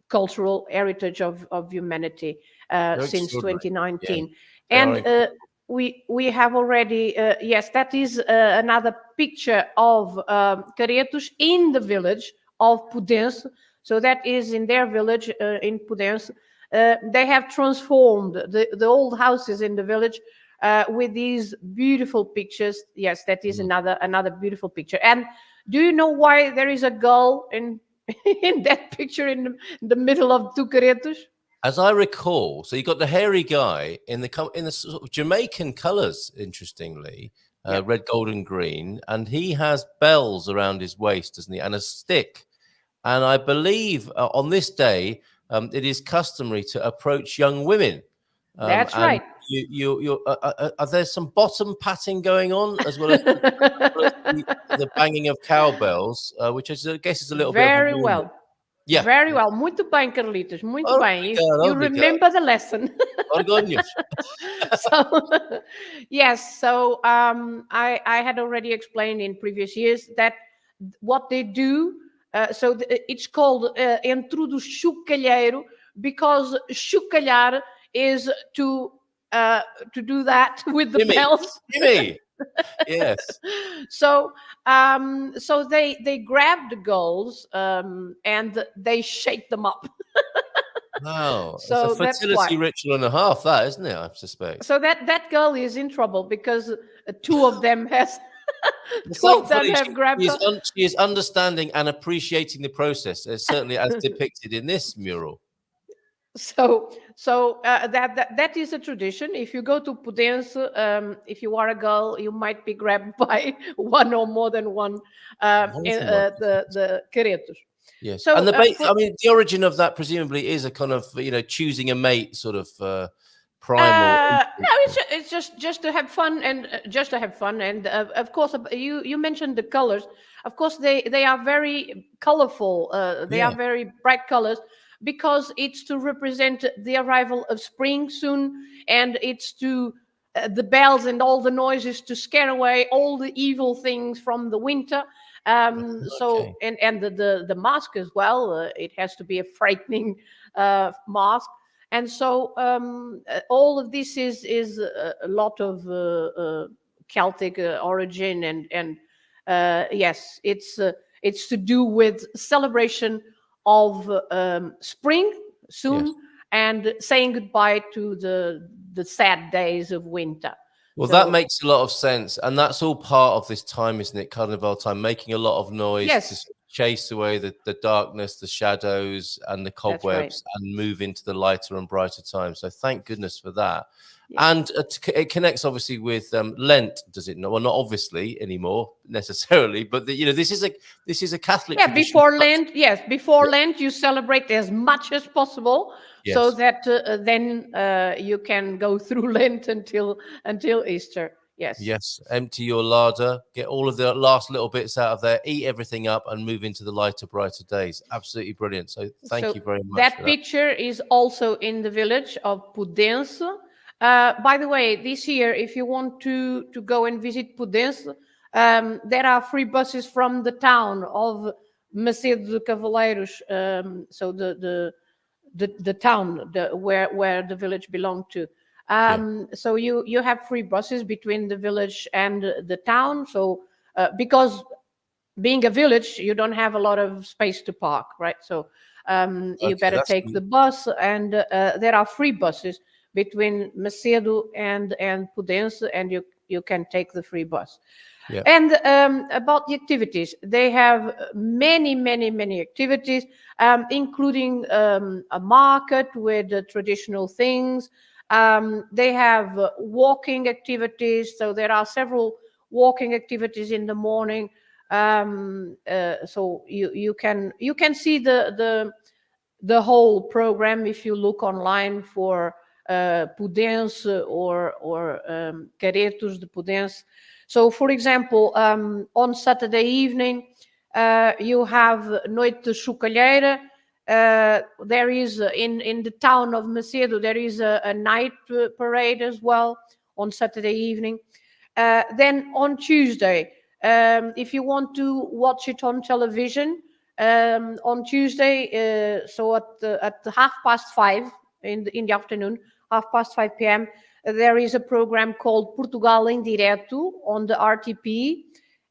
cultural heritage of humanity. since extraordinary. 2019. They are And we have already, yes, that is another picture of Caretos in the village of Pudense. So that is in their village in Pudense. They have transformed the old houses in the village with these beautiful pictures. Yes, that is another beautiful picture. And do you know why there is a girl in in that picture in the middle of two Caretos? As I recall, so you got the hairy guy in the sort of Jamaican colours, interestingly, red, gold, and green, and he has bells around his waist, doesn't he, and a stick. And I believe on this day, it is customary to approach young women. That's and right. Are there some bottom patting going on as well as the banging of cowbells, which I guess is a little bit of a Very warm-up. well. Yeah. Very well. Muito bem, Carlitos. Muito bem. You Obrigado. remember the lesson. Orgulhos. So, yes. So I had already explained in previous years that what they do. It's called Entro do Chocalheiro because chocalhar is to do that with the Jimmy. bells. Jimmy. Yes. So they grab the girls and they shake them up. Wow. So it's a that's fertility why. ritual and a half, that, isn't it? I suspect. So that girl is in trouble because two of them have grabbed her. She is understanding and appreciating the process, certainly as depicted in this mural. So that is a tradition. If you go to Pudense, if you are a girl, you might be grabbed by one or more than one the Caretos. Yes. So And the origin of that presumably is a kind of choosing a mate sort of primal. No, it's just to have fun and of course you mentioned the colors. Of course they are very colorful. They are very bright colors because it's to represent the arrival of spring soon, and it's to the bells and all the noises to scare away all the evil things from the winter. So and the mask as well. It has to be a frightening mask. And so all of this is a lot of Celtic origin, and yes, it's to do with celebration of spring soon and saying goodbye to the sad days of winter. Well, that makes a lot of sense, and that's all part of this time, isn't it? Carnival time, making a lot of noise to chase away the darkness, the shadows, and the cobwebs, and move into the lighter and brighter times. So thank goodness for that. Yeah. And it connects obviously with Lent, does it not? Well, not obviously anymore necessarily, but this is a Catholic. Yeah, before Lent, before Lent, you celebrate as much as possible. Yes. So that then you can go through Lent until Easter. Yes. Yes. Empty your larder, get all of the last little bits out of there, eat everything up, and move into the lighter, brighter days. Absolutely brilliant. So thank you very much. That picture is also in the village of Pudense. By the way, this year, if you want to go and visit Pudense, there are free buses from the town of Macedo de Cavaleiros. So the town where the village belonged to. So you have free buses between the village and the town. So because being a village, you don't have a lot of space to park, right? So you better take the bus, and there are free buses between Macedo and Pudense, and you can take the free bus. Yeah. And about the activities, they have many activities, including a market with traditional things. They have walking activities, so there are several walking activities in the morning. So you can see the whole program if you look online for Pudense or Caretos de Pudense. So, for example, on Saturday evening, you have Noite de Chocalheira. There is in the town of Macedo, there is a night parade as well on Saturday evening. Then on Tuesday, if you want to watch it on television, on Tuesday, so at 5:30 in the afternoon, 5:30 p.m., there is a program called Portugal em Direto on the RTP,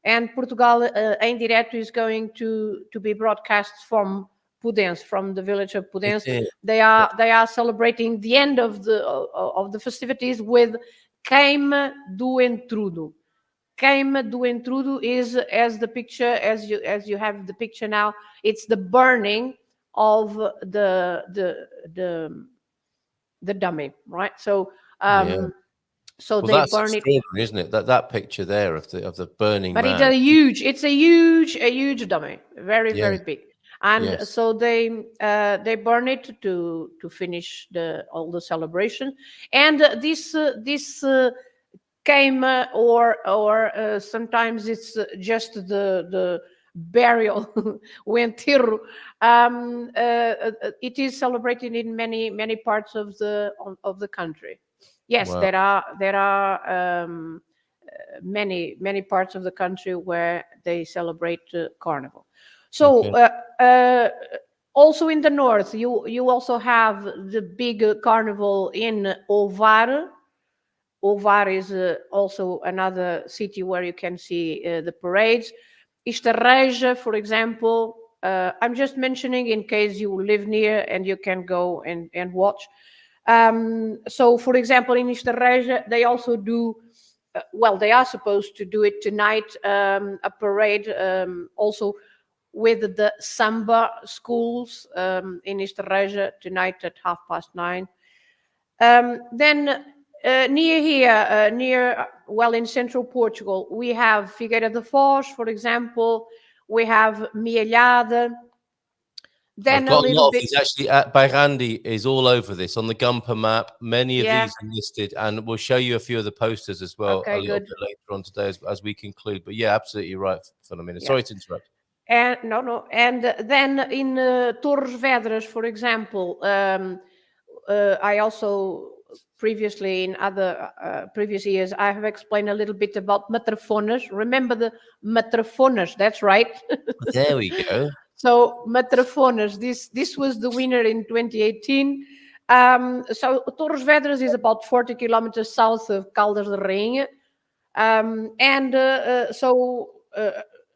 and Portugal em Direto is going to be broadcast from Pudense, from the village of Pudense. They are celebrating the end of the festivities with Queima do Entrudo. Queima do Entrudo is, as you have the picture now, it's the burning of the dummy, right? So so Well, they that's burn it, extraordinary, isn't it? That picture there of the burning but man. it's a huge dummy, very Yeah. big. And Yes. so they burn it to finish all the celebration. And this came or sometimes it's just the burial o enterro. It is celebrated in many parts of the country. Yes, Wow. there are many parts of the country where they celebrate Carnival. So also in the north, you also have the big Carnival in Ovar. Ovar is also another city where you can see the parades. Estarreja, for example, I'm just mentioning in case you live near and you can go and watch. So, for example, in Estarreja, they also do, they are supposed to do it tonight, a parade also with the samba schools in Estarreja tonight at 9:30. Then near here, in central Portugal, we have Figueira da Foz, for example. We have Mielhada. Then I've got a little lot of bit. these actually. Bairandi is all over this on the Gumper map. Many of Yeah. these are listed, and we'll show you a few of the posters as well Okay, a little good. bit later on today as we conclude. But yeah, absolutely right, Filomena. Yeah. Sorry to interrupt. And no. And then in Torres Vedras, for example, I also previously in other previous years I have explained a little bit about matrafonas. Remember the matrafonas? That's right. There we go. So matrafonas. This was the winner in 2018. So Torres Vedras is about 40 kilometers south of Caldas de Rainha, and so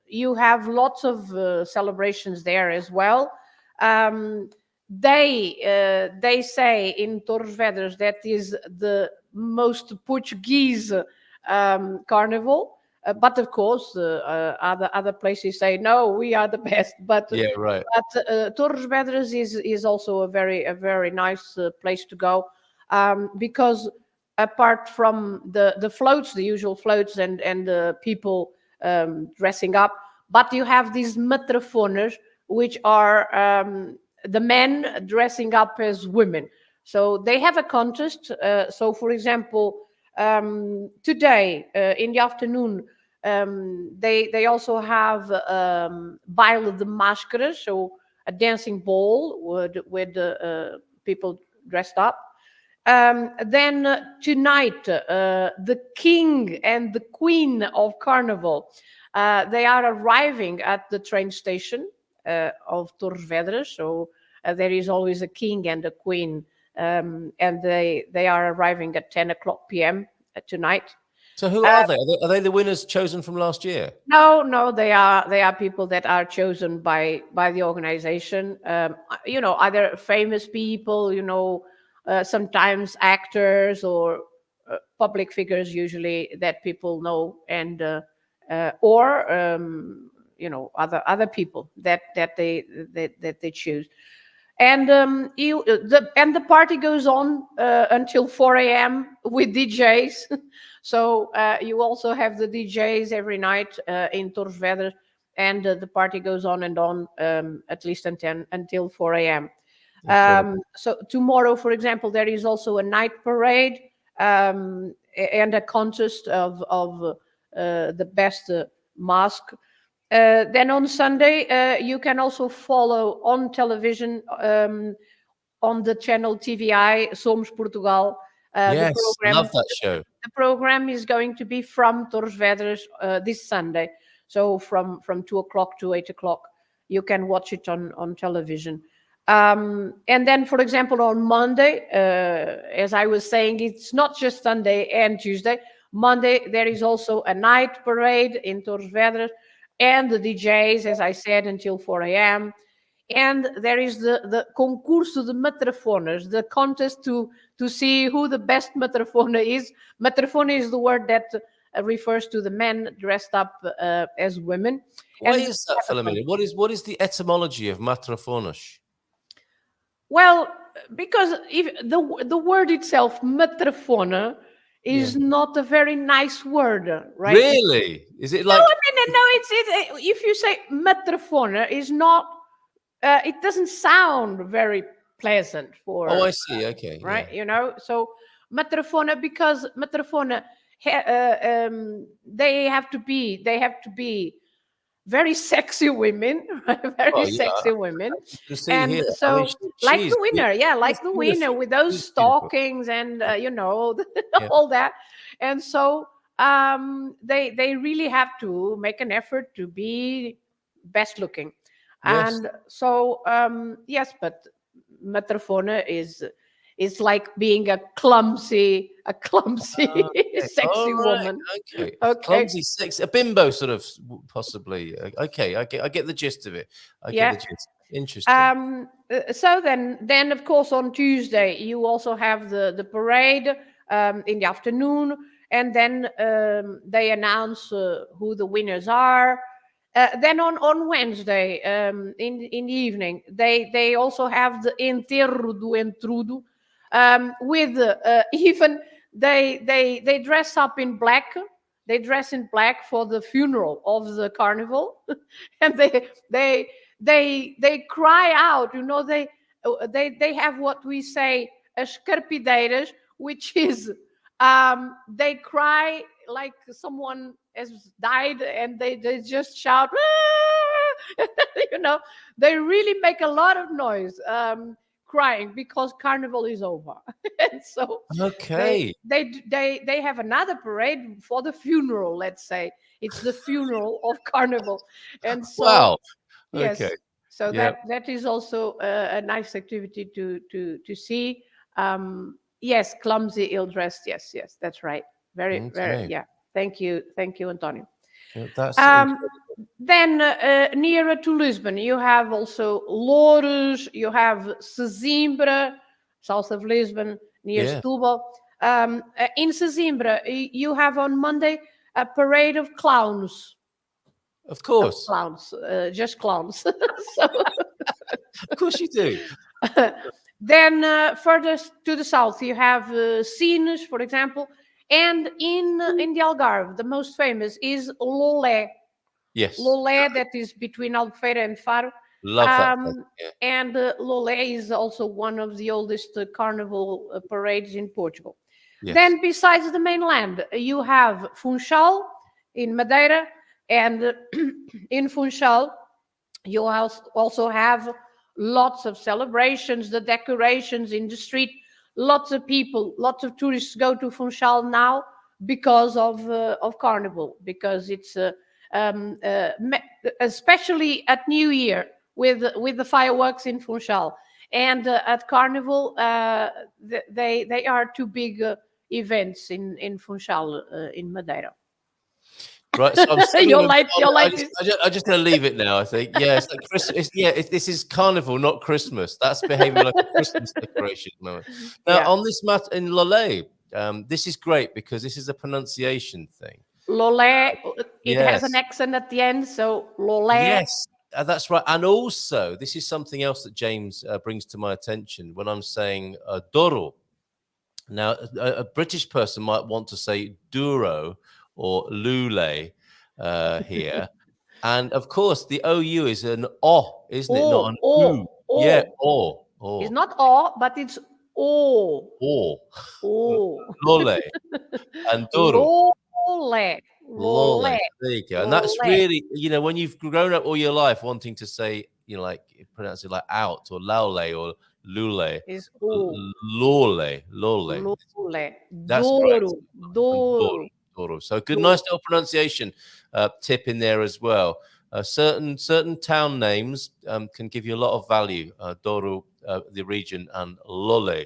you have lots of celebrations there as well. They say in Torres Vedras that is the most Portuguese carnival, but of course other places say no, we are the best. But Yeah, right. But Torres Vedras is also a very nice place to go, because apart from the floats, the usual floats and the people dressing up, but you have these matrafonas, which are the men dressing up as women. So they have a contest. So, for example, today in the afternoon, they also have Baile de Máscaras, so a dancing ball with people dressed up. Then tonight, the king and the queen of Carnival, they are arriving at the train station of Torres Vedras. So there is always a king and a queen, and they are arriving at 10 o'clock p.m. Tonight. So who are they? Are they the winners chosen from last year? No, they are people that are chosen by the organization. Either famous people, sometimes actors or public figures, usually that people know, and or other people that they choose. And the party goes on until 4 a.m. with DJs. So you also have the DJs every night in Torres Vedras, and the party goes on and on at least until 4 a.m. So tomorrow, for example, there is also a night parade and a contest of the best mask. Then on Sunday, you can also follow on television on the channel TVI Somos Portugal. Yes, love that show. The program is going to be from Torres Vedras this Sunday. So from 2 o'clock to 8 o'clock, you can watch it on television. And then, for example, on Monday, as I was saying, it's not just Sunday and Tuesday. Monday, there is also a night parade in Torres Vedras, and the DJs, as I said, until 4 a.m. And there is the concurso de matrafonas, the contest to see who the best matrafona is. Matrafona is the word that refers to the men dressed up as women. Why is that, Filomena? What is the etymology of matrafonas? Well, because if the word itself, matrafona, is not a very nice word, right? Really? Is it like? No, I mean, no. It's if you say matrafona, is not. It doesn't sound very pleasant for. Oh, I see. Okay. Right. Yeah. You know, so matrafona, because matrafona, they have to be very sexy women, very sexy women. And here. so, I mean, like the winner, like the winner with those stockings and you know, all that. And so they really have to make an effort to be best looking. Yes. And so yes, but matrafona is like being a clumsy sexy woman. Okay. Clumsy, sexy, a bimbo sort of, possibly. Okay, I get the gist of it. I get the gist. Interesting. So then of course on Tuesday you also have the parade in the afternoon, and then they announce who the winners are. Then on Wednesday in the evening they also have the enterro do entrudo, with even they dress up in black. They dress in black for the funeral of the carnival, and they cry out. You know, they have what we say as carpideiras, which is they cry like someone has died, and they just shout. You know, they really make a lot of noise. Crying because carnival is over. And so they have another parade for the funeral. Let's say it's the funeral of carnival. And so wow. Yes, okay. so that is also a nice activity to see. Yes, clumsy, ill-dressed. Yes, that's right. Very yeah. Thank you, Antonio. Yeah, that's then nearer to Lisbon, you have also Loures, you have Sesimbra, south of Lisbon, near Setúbal. In Sesimbra, you have on Monday a parade of clowns. Of course. Clowns, just clowns. So, of course you do. Then further to the south, you have Sines, for example. And in the Algarve, the most famous is Lolé. Yes. Lolé, that is between Albufeira and Faro. Love that. And Lolé is also one of the oldest carnival parades in Portugal. Yes. Then besides the mainland, you have Funchal in Madeira. And in Funchal, you also have lots of celebrations, the decorations in the street. Lots of people, lots of tourists go to Funchal now because of Carnival, because it's especially at New Year with the fireworks in Funchal, and at Carnival they are two big events in Funchal in Madeira. Right, so I'm you're like I'm just going to leave it now. I think, yeah, it's like Christmas. This is Carnival, not Christmas. That's behaving like a Christmas decoration moment. Now, on this matter in Lolé, this is great because this is a pronunciation thing. Lolé, it has an accent at the end, so Lolé. Yes, that's right. And also, this is something else that James brings to my attention when I'm saying Doro. Now, a British person might want to say Duro or Lule here. And of course, the OU is an O, isn't it? Not an U. Yeah, O. It's not O, but it's O. O. O. Lole. And Doro. Lole. Lole. There you go. And that's really, when you've grown up all your life wanting to say, like, pronounce it like out or laule or lule. Is Lole. Lole. That's correct. Doro. So good, nice little pronunciation tip in there as well. Certain town names can give you a lot of value. Douro, the region, and Lole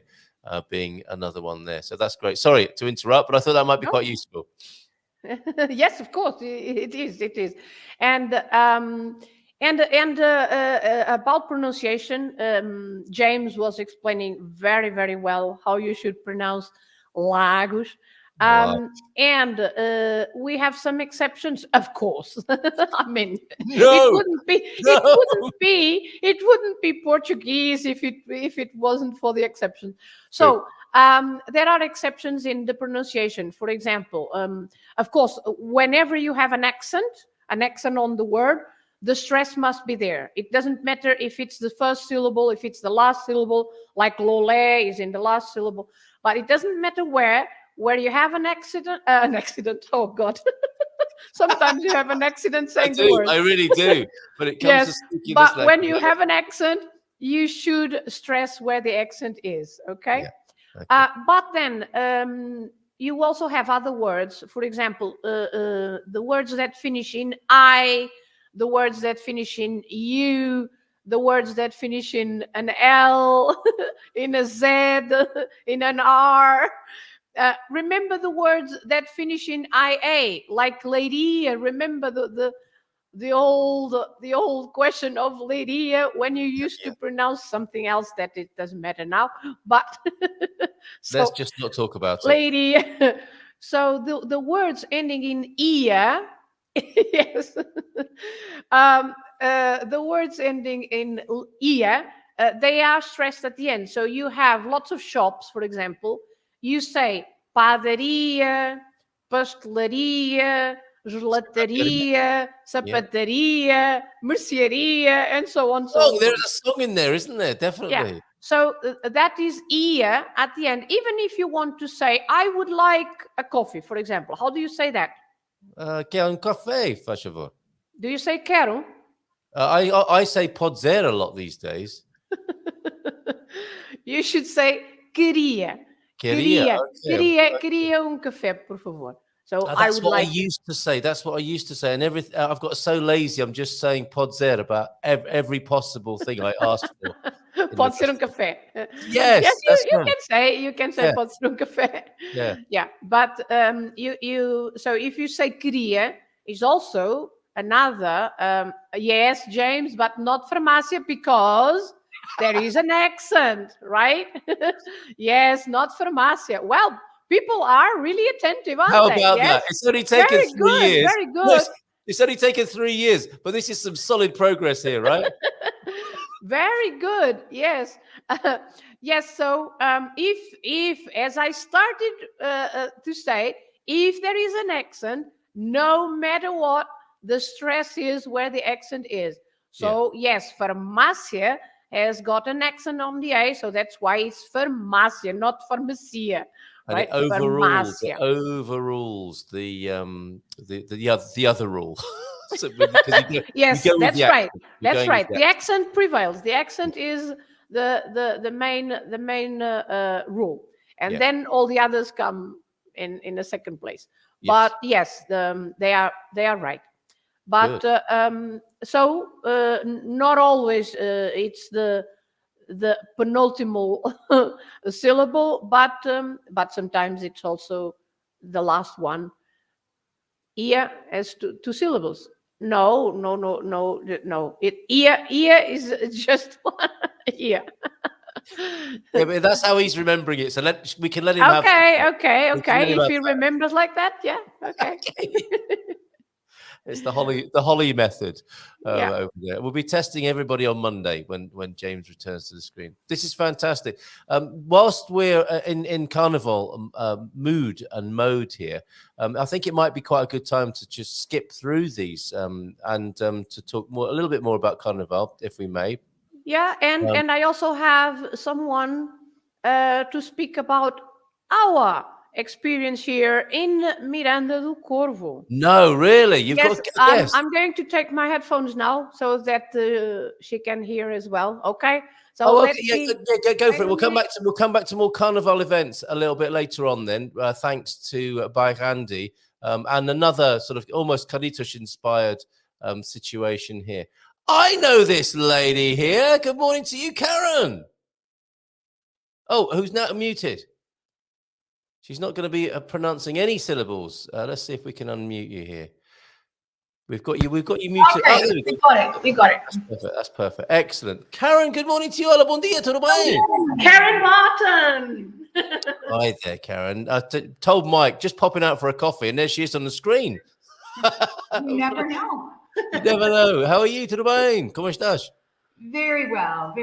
being another one there. So that's great. Sorry to interrupt, but I thought that might be No. quite useful. Yes, of course, it is. And about pronunciation, James was explaining very, very well how you should pronounce Lagos. And we have some exceptions, of course. I mean, it wouldn't be Portuguese if it wasn't for the exception. So there are exceptions in the pronunciation. For example, of course, whenever you have an accent on the word, the stress must be there. It doesn't matter if it's the first syllable, if it's the last syllable, like lole is in the last syllable, but it doesn't matter where you have an accident. Oh God. Sometimes you have an accident saying the word. I really do. But it comes to speaking but this when you have an accent, you should stress where the accent is. Okay. Yeah. Okay. But then you also have other words. For example, the words that finish in I, the words that finish in U, the words that finish in an L, in a Z, in an R. Remember the words that finish in IA, like lady. Remember the old question of lady when you used to pronounce something else that it doesn't matter now. But so, let's just not talk about lady. So the words ending in ia, yes. The words ending in ia, they are stressed at the end. So you have lots of shops, for example. You say padaria, pastelaria, gelataria, sapataria, mercearia, and so on. Oh, there's a song in there, isn't there? Definitely. Yeah. So that is ia at the end. Even if you want to say, I would like a coffee, for example. How do you say that? Quer café, faz favor. Do you say quero? I say pode ser a lot these days. You should say queria. Queria café, por favor. So I would like. I used to say. That's what I used to say, and I've got so lazy. I'm just saying pode ser about every possible thing I asked for. Pode ser café. Yes, you can say pode ser café. Yeah. But so if you say queria, is also another yes, James, but not farmácia because there is an accent, right? Yes, not farmácia. Well, people are really attentive, aren't they? How about that? It's only taken 3 years. Very good. It's only taken 3 years, but this is some solid progress here, right? Very good. Yes. Yes. So if as I started to say, if there is an accent, no matter what, the stress is where the accent is. So yes, farmácia has got an accent on the A, so that's why it's farmácia, not farmacia. And right? it overrules the other rule. So, yes, that's right. That's right. The accent prevails. The accent is the main rule, and then all the others come in a second place. Yes. But yes, they are right. But so not always it's the penultimate syllable, but sometimes it's also the last one. Ia has two syllables. No. Ia is just one. Ia. Yeah, but that's how he's remembering it. So we can let him have. Okay. If he remembers like that, yeah. Okay. It's the Holly method over there. We'll be testing everybody on Monday when James returns to the screen. This is fantastic. Whilst we're in Carnaval mood and mode here, I think it might be quite a good time to just skip through these and to talk a little bit more about Carnaval, if we may. Yeah, and I also have someone to speak about our experience here in Miranda do Corvo. No, really? Yes, I'm going to take my headphones now so that she can hear as well. Okay. So go for it. We'll come back to more Carnival events a little bit later on. Then, thanks to Bairandi and another sort of almost Caretos inspired situation here. I know this lady here. Good morning to you, Karen. Oh, who's now muted? She's not going to be pronouncing any syllables. Let's see if we can unmute you here. We've got you muted. Okay, we got it. That's perfect. Excellent. Karen, good morning to you. Hola, bom dia, tudo bem? Karen Martin. Hi there, Karen. I told Mike, just popping out for a coffee, and there she is on the screen. You never know. You never know. How are you? Tudo bem? Como estás? Very well,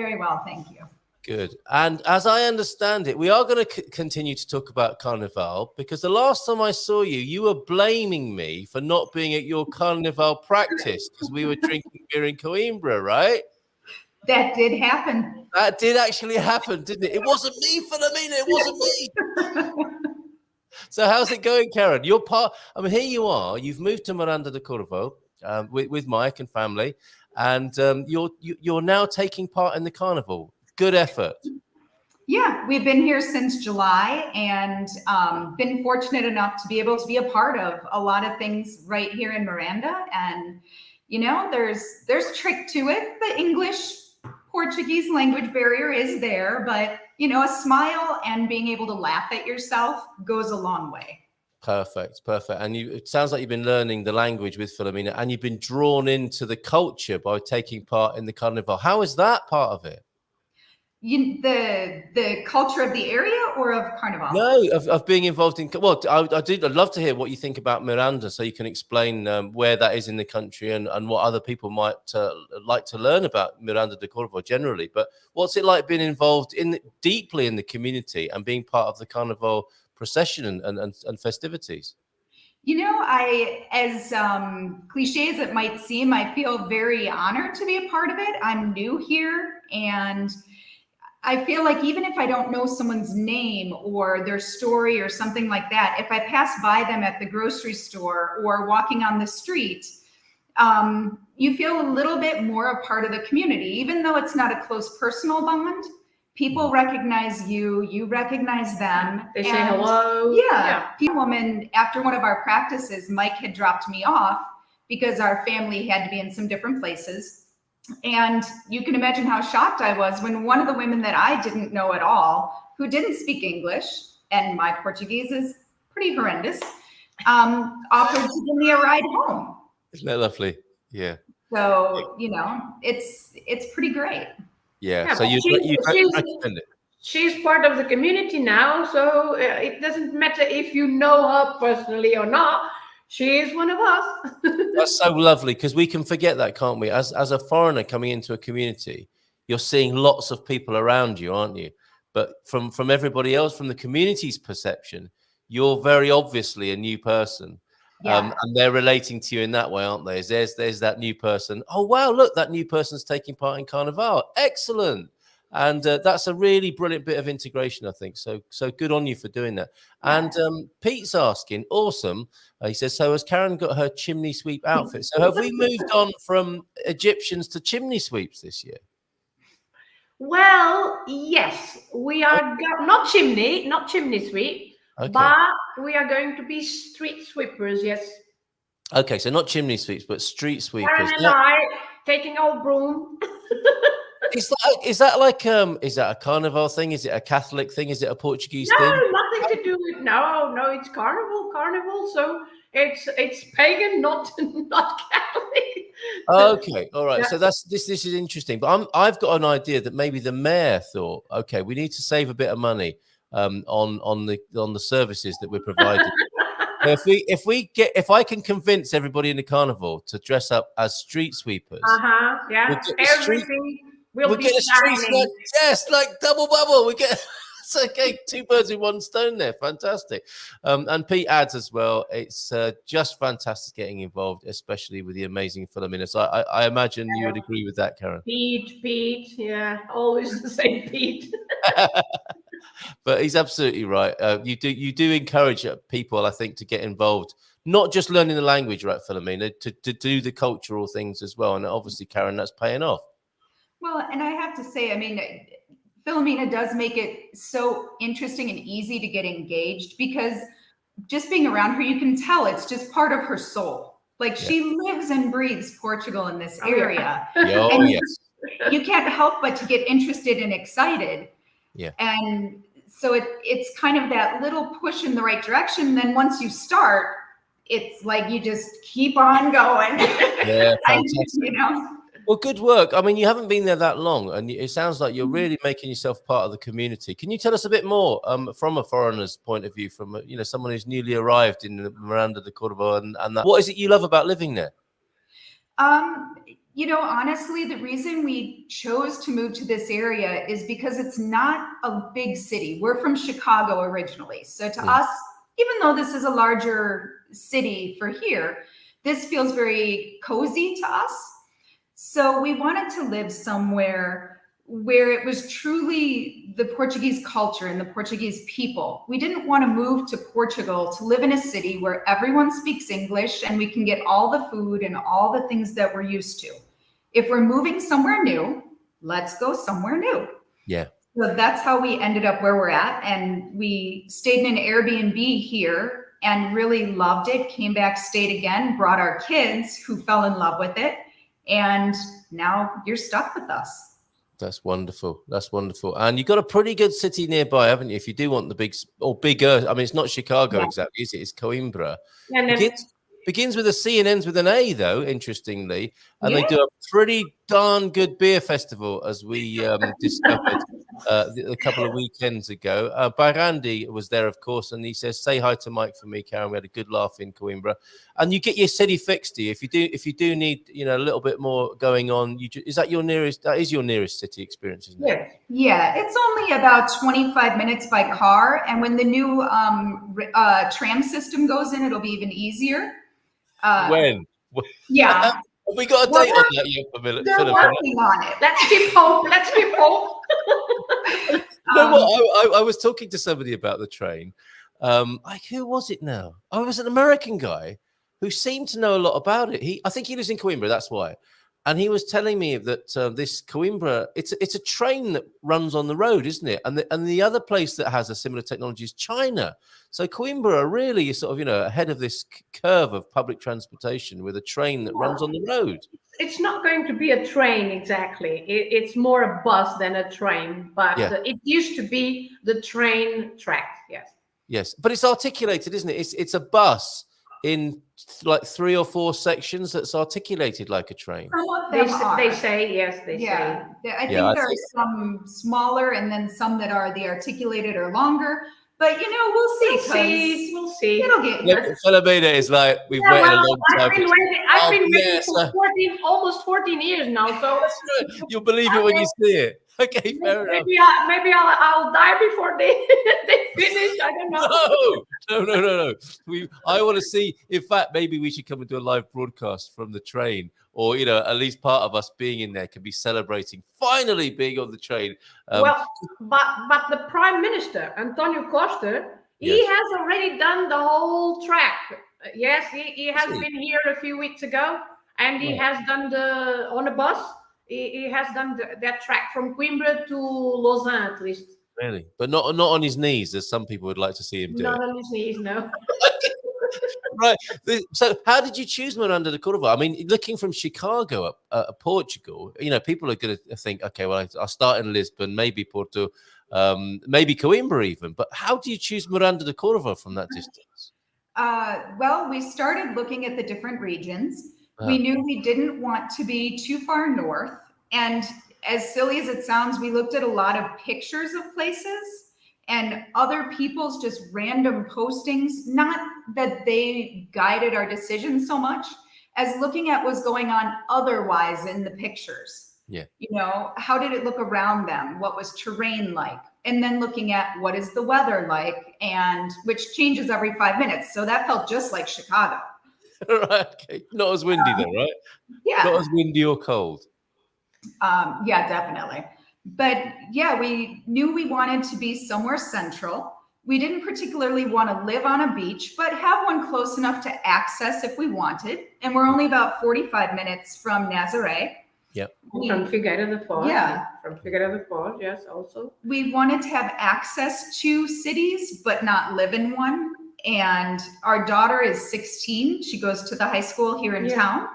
thank you. Good. And as I understand it, we are going to continue to talk about Carnaval, because the last time I saw you, you were blaming me for not being at your Carnaval practice because we were drinking beer in Coimbra, right? That did happen. That did actually happen, didn't it? It wasn't me, Filomena. It wasn't me. So how's it going, Karen? You're part. I mean, here you are. You've moved to Miranda de Corvo with Mike and family, and you're now taking part in the Carnival. Good effort. Yeah, we've been here since July and been fortunate enough to be able to be a part of a lot of things right here in Miranda. And, you know, there's trick to it. The English-Portuguese language barrier is there, but, you know, a smile and being able to laugh at yourself goes a long way. Perfect. And it sounds like you've been learning the language with Filomena, and you've been drawn into the culture by taking part in the Carnival. How is that part of it? The culture of the area or of Carnaval? No, of being involved in. Well, I'd love to hear what you think about Miranda, so you can explain where that is in the country and what other people might like to learn about Miranda de Corvo generally. But what's it like being involved deeply in the community and being part of the Carnival procession and festivities? You know, as cliche as it might seem, I feel very honored to be a part of it. I'm new here, and I feel like even if I don't know someone's name or their story or something like that, if I pass by them at the grocery store or walking on the street, you feel a little bit more a part of the community, even though it's not a close personal bond. People recognize you, you recognize them. They say hello. Yeah. Woman, after one of our practices, Mike had dropped me off because our family had to be in some different places. And you can imagine how shocked I was when one of the women that I didn't know at all, who didn't speak English, and my Portuguese is pretty horrendous, offered to give me a ride home. Isn't that lovely? Yeah. So, you know, it's pretty great. Yeah. So you recommend it. She's part of the community now, so it doesn't matter if you know her personally or not. She is one of us. That's so lovely, because we can forget that, can't we? As a foreigner coming into a community, you're seeing lots of people around you, aren't you? But from everybody else, from the community's perception, you're very obviously a new person. Yeah. And they're relating to you in that way, aren't they? There's that new person. Oh, wow, look, that new person's taking part in Carnaval. Excellent. And that's a really brilliant bit of integration, I think. So good on you for doing that. And Pete's asking, awesome. He says, so has Karen got her chimney sweep outfit? So have we moved on from Egyptians to chimney sweeps this year? Well, yes, we are not chimney sweep, but we are going to be street sweepers. Yes. Okay, so not chimney sweeps, but street sweepers. Karen and I taking our broom. Is that a Carnival thing? Is it a Catholic thing? Is it a Portuguese thing? No, nothing to do with no. It's Carnival. So it's pagan, not Catholic. Okay, all right. Yeah. So this is interesting. But I've got an idea that maybe the mayor thought, okay, we need to save a bit of money on the services that we're providing. If I can convince everybody in the Carnival to dress up as street sweepers, yeah, everything will be shining. Yes, like double bubble. We get it's okay, two birds with one stone there. Fantastic. And Pete adds as well, it's just fantastic getting involved, especially with the amazing Filomena. So I imagine you would agree with that, Karen. Pete, yeah, always the same Pete. But he's absolutely right. You do encourage people, I think, to get involved, not just learning the language, right, Filomena, to do the cultural things as well. And obviously, Karen, that's paying off. Well, and I have to say, I mean, Filomena does make it so interesting and easy to get engaged, because just being around her, you can tell it's just part of her soul. Like Yeah. she lives and breathes Portugal in this Oh, yeah. area. Oh, And yes. you can't help but to get interested and excited. Yeah. And so it's kind of that little push in the right direction. Then once you start, it's like you just keep on going. Yeah, fantastic. You know? Well, good work. I mean, you haven't been there that long, and it sounds like you're really making yourself part of the community. Can you tell us a bit more from a foreigner's point of view, from someone who's newly arrived in Miranda de Córdoba, and that? What is it you love about living there? Honestly, the reason we chose to move to this area is because it's not a big city. We're from Chicago originally. So to us, even though this is a larger city for here, this feels very cozy to us. So we wanted to live somewhere where it was truly the Portuguese culture and the Portuguese people. We didn't want to move to Portugal to live in a city where everyone speaks English and we can get all the food and all the things that we're used to. If we're moving somewhere new, let's go somewhere new. Yeah. So that's how we ended up where we're at. And we stayed in an Airbnb here and really loved it, came back, stayed again, brought our kids who fell in love with it. And now you're stuck with us. That's wonderful. That's wonderful. And you've got a pretty good city nearby, haven't you? If you do want the big or bigger, I mean, it's not Chicago exactly, is it? It's Coimbra. Begins with a C and ends with an A, though, interestingly. And they do a pretty darn good beer festival, as we discovered a couple of weekends ago. Barandi was there, of course, and he says, "Say hi to Mike for me, Karen. We had a good laugh in Coimbra." And you get your city fixed. If you do need a little bit more going on, is that your nearest? That is your nearest city experience, isn't it? Yeah, it's only about 25 minutes by car, and when the new tram system goes in, it'll be even easier. When? Yeah. Have we got a date on that yet, Philip? They're working on it. Let's keep hope. Let's keep hope. I was talking to somebody about the train. Who was it now? I was an American guy who seemed to know a lot about it. I think he lives in Coimbra, that's why. And he was telling me that this Coimbra, it's a train that runs on the road, isn't it? And the other place that has a similar technology is China. So Coimbra are really sort of, ahead of this curve of public transportation with a train that runs on the road. It's not going to be a train exactly. It's more a bus than a train, but it used to be the train track. Yes. Yes, but it's articulated, isn't it? It's a bus in like 3 or 4 sections that's articulated like a train. They say, yes, they say. I think there are some smaller and then some that are the articulated or longer. But we'll see. We'll see. It'll get here. Filomena is like, we've waited a long time. I've been waiting for almost 14 years now. So you'll believe it when you see it. Okay, fair enough. Maybe I'll die before they finish. I don't know. No. I want to see. In fact, maybe we should come and do a live broadcast from the train, or at least part of us being in there can be celebrating finally being on the train. But the Prime Minister Antonio Costa, he has already done the whole track. Yes, he has been here a few weeks ago, and he has done on a bus. He has done that track from Coimbra to Lausanne, at least. Really? But not on his knees, as some people would like to see him do. Not on his knees, no. Right. So how did you choose Miranda de Córdoba? I mean, looking from Chicago up Portugal, people are going to think, okay, well, I'll start in Lisbon, maybe Porto, maybe Coimbra even. But how do you choose Miranda de Córdoba from that distance? Well, we started looking at the different regions. We knew we didn't want to be too far north. And as silly as it sounds, we looked at a lot of pictures of places and other people's just random postings, not that they guided our decisions so much as looking at what's going on otherwise in the pictures. Yeah. How did it look around them? What was terrain like? And then looking at what is the weather like, and which changes every 5 minutes. So that felt just like Chicago. Right. Okay. Not as windy though, right? Yeah. Not as windy or cold. Yeah, definitely. But yeah, we knew we wanted to be somewhere central. We didn't particularly want to live on a beach, but have one close enough to access if we wanted. And we're only about 45 minutes from Nazaré. Yep. From Figueira da Foz. Yeah. From Figueira da Foz, yes, also. We wanted to have access to cities, but not live in one. And our daughter is 16. She goes to the high school here in town.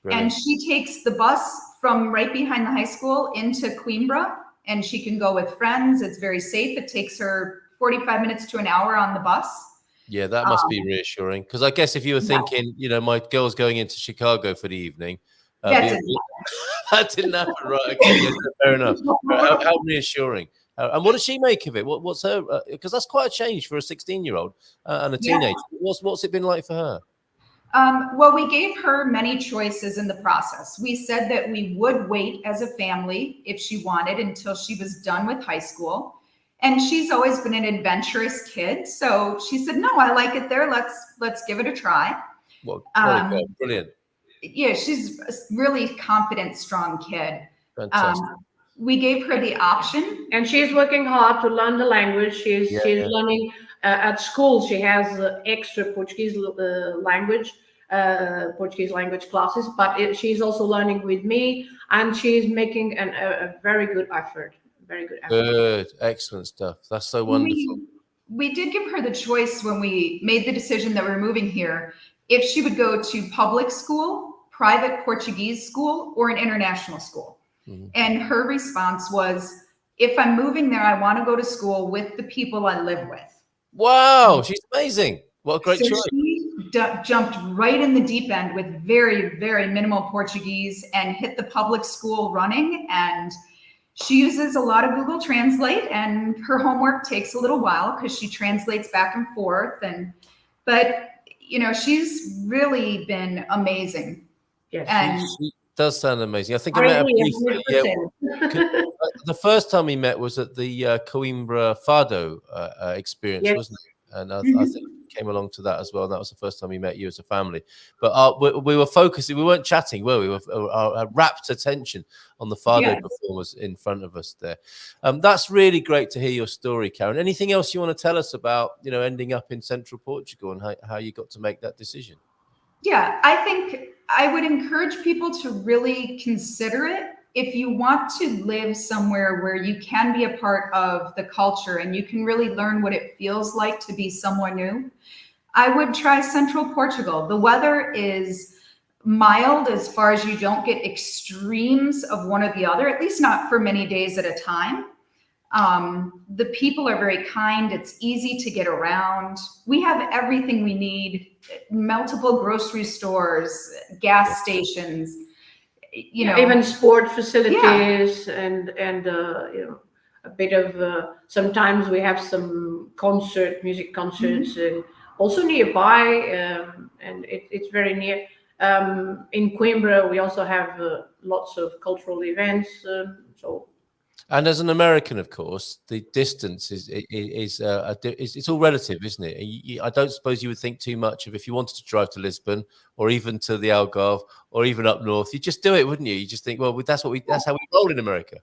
Brilliant. And she takes the bus from right behind the high school into Coimbra, and she can go with friends. It's very safe. It takes her 45 minutes to an hour on the bus. Yeah, that must be reassuring. Because I guess if you were thinking, you know, my girl's going into Chicago for the evening. That didn't happen, right? Okay, yeah, fair enough. How reassuring. And what does she make of it? What's her? Because that's quite a change for a 16-year-old and a teenager. What's it been like for her? Well, we gave her many choices in the process. We said that we would wait as a family if she wanted until she was done with high school. And she's always been an adventurous kid. So she said, no, I like it there. Let's give it a try. Well, brilliant. Yeah, she's a really confident, strong kid. Fantastic. We gave her the option. And she's working hard to learn the language. She's learning at school. She has extra Portuguese language classes, but she's also learning with me, and she's making a very good effort. Very good effort. Good, excellent stuff. That's so wonderful. We did give her the choice when we made the decision that we're moving here, if she would go to public school, private Portuguese school, or an international school. Mm-hmm. And her response was, if I'm moving there, I want to go to school with the people I live with. Wow, she's amazing. What a great choice. She jumped right in the deep end with very, very minimal Portuguese and hit the public school running. And she uses a lot of Google Translate, and her homework takes a little while because she translates back and forth. But you know, she's really been amazing. Yes, and she does sound amazing. I think I met her briefly. Yeah, the first time we met was at the Coimbra Fado experience, wasn't it? And I think we came along to that as well. That was the first time we met you as a family. But we were focusing. We weren't chatting, were we? Our rapt attention on the Fado performers in front of us there. That's really great to hear your story, Karen. Anything else you want to tell us about, you know, ending up in central Portugal and how you got to make that decision? Yeah, I think I would encourage people to really consider it. If you want to live somewhere where you can be a part of the culture and you can really learn what it feels like to be someone new, I would try central Portugal. The weather is mild as far as you don't get extremes of one or the other, at least not for many days at a time. The people are very kind. It's easy to get around. We have everything we need, multiple grocery stores, gas stations, you know, even sport facilities and you know, a bit of sometimes we have some music concerts and also nearby, and it's very near. In Coimbra we also have lots of cultural events, and as an American, of course, the distance is it's all relative, isn't it? I don't suppose you would think too much of if you wanted to drive to Lisbon or even to the Algarve or even up north. You just do it, wouldn't you? You just think, well, that's how we roll in America.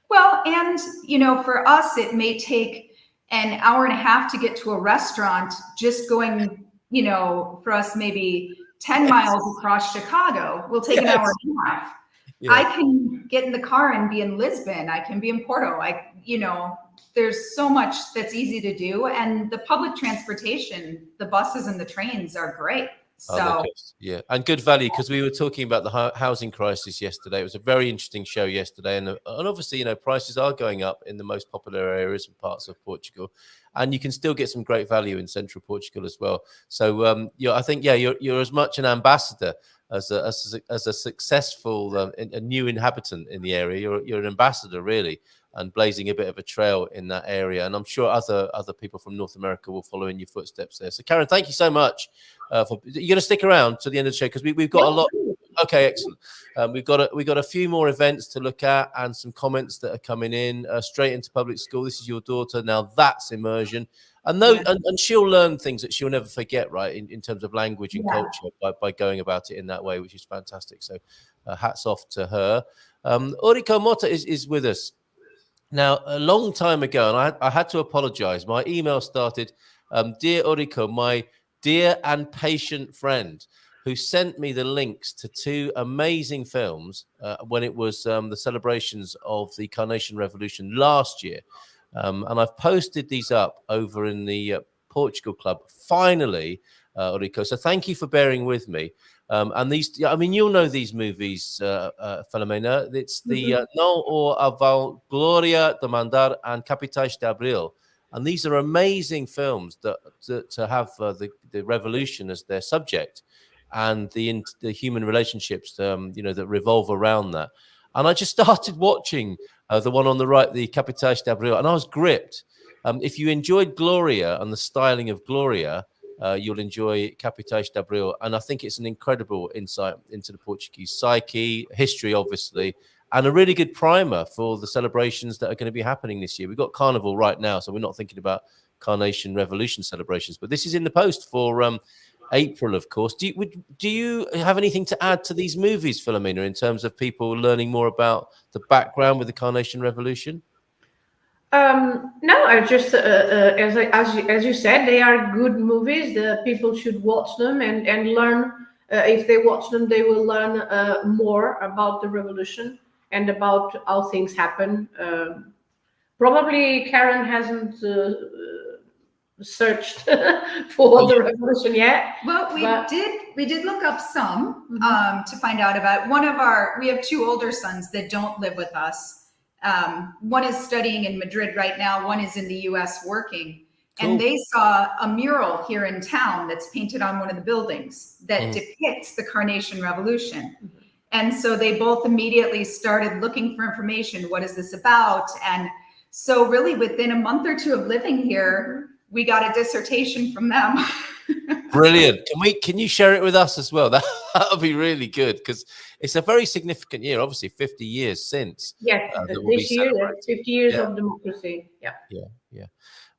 Well, and you know, for us, it may take an hour and a half to get to a restaurant. Just going, you know, for us, maybe 10 miles across Chicago will take an hour and a half. Yeah. I can get in the car and be in Lisbon. I can be in Porto. You know, there's so much that's easy to do. And the public transportation, the buses and the trains are great. So, yeah, and good value, because we were talking about the housing crisis yesterday. It was a very interesting show yesterday. And obviously, you know, prices are going up in the most popular areas and parts of Portugal. And you can still get some great value in central Portugal as well. So, I think, you're as much an ambassador as a successful a new inhabitant in the area. You're an ambassador, really, and blazing a bit of a trail in that area. And I'm sure other people from North America will follow in your footsteps there. So, Karen, thank you so much. You're going to stick around to the end of the show because we've got a lot. Okay, excellent. We've got a few more events to look at and some comments that are coming in straight into public school. This is your daughter. Now that's immersion. And she'll learn things that she'll never forget, right, in terms of language and culture by going about it in that way, which is fantastic. So hats off to her. Eurico Mota is with us. Now, a long time ago, and I had to apologize. My email started, Dear Eurico, my dear and patient friend, who sent me the links to two amazing films when it was the celebrations of the Carnation Revolution last year. And I've posted these up over in the Portugal Club. Finally, Rico. So thank you for bearing with me. And these, I mean, you'll know these movies, Filomena. It's the No or Aval, Gloria de Mandar, and Capitais de Abril. And these are amazing films that have the revolution as their subject, and the human relationships, that revolve around that. And I just started watching the one on the right, the Capitais de Abril, and I was gripped. If you enjoyed Gloria and the styling of Gloria, you'll enjoy Capitais de Abril. And I think it's an incredible insight into the Portuguese psyche, history, obviously, and a really good primer for the celebrations that are going to be happening this year. We've got Carnival right now, so we're not thinking about Carnation Revolution celebrations, but this is in the post for April, of course. Do you have anything to add to these movies, Filomena, in terms of people learning more about the background with the Carnation Revolution? No, I just as you said, they are good movies. The people should watch them and learn. If they watch them, they will learn more about the revolution and about how things happen. Probably Karen hasn't searched for the revolution yet. Well, we did look up some to find out about. We have two older sons that don't live with us. One is studying in Madrid right now. One is in the US working. Cool. And they saw a mural here in town that's painted on one of the buildings that depicts the Carnation Revolution. And so they both immediately started looking for information. What is this about? And so really within a month or two of living here, we got a dissertation from them. Brilliant. Can you share it with us as well? That would be really good, because it's a very significant year, obviously 50 years since. Yeah, this year, 50 years of democracy. Yeah.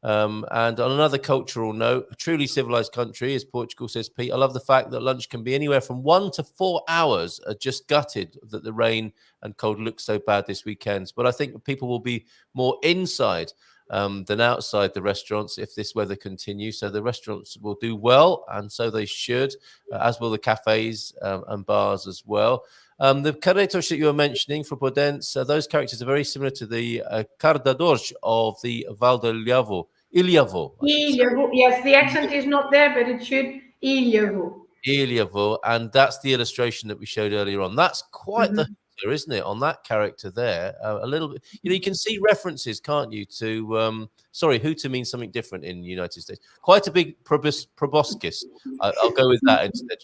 And on another cultural note, a truly civilized country, as Portugal, says Pete. I love the fact that lunch can be anywhere from 1 to 4 hours. Just gutted that the rain and cold look so bad this weekend. But I think people will be more inside than outside the restaurants if this weather continues. So the restaurants will do well, and so they should, as will the cafes and bars as well. The Caretos that you were mentioning for Podense, those characters are very similar to the Cardadores of the Val de Ilhavo. Ilhavo, yes, the accent is not there, but it should. Ilhavo, and that's the illustration that we showed earlier on. That's quite the there, isn't it, on that character there? A little bit, you can see references, can't you, to Hutu means something different in the United States. Quite a big proboscis. I'll go with that instead.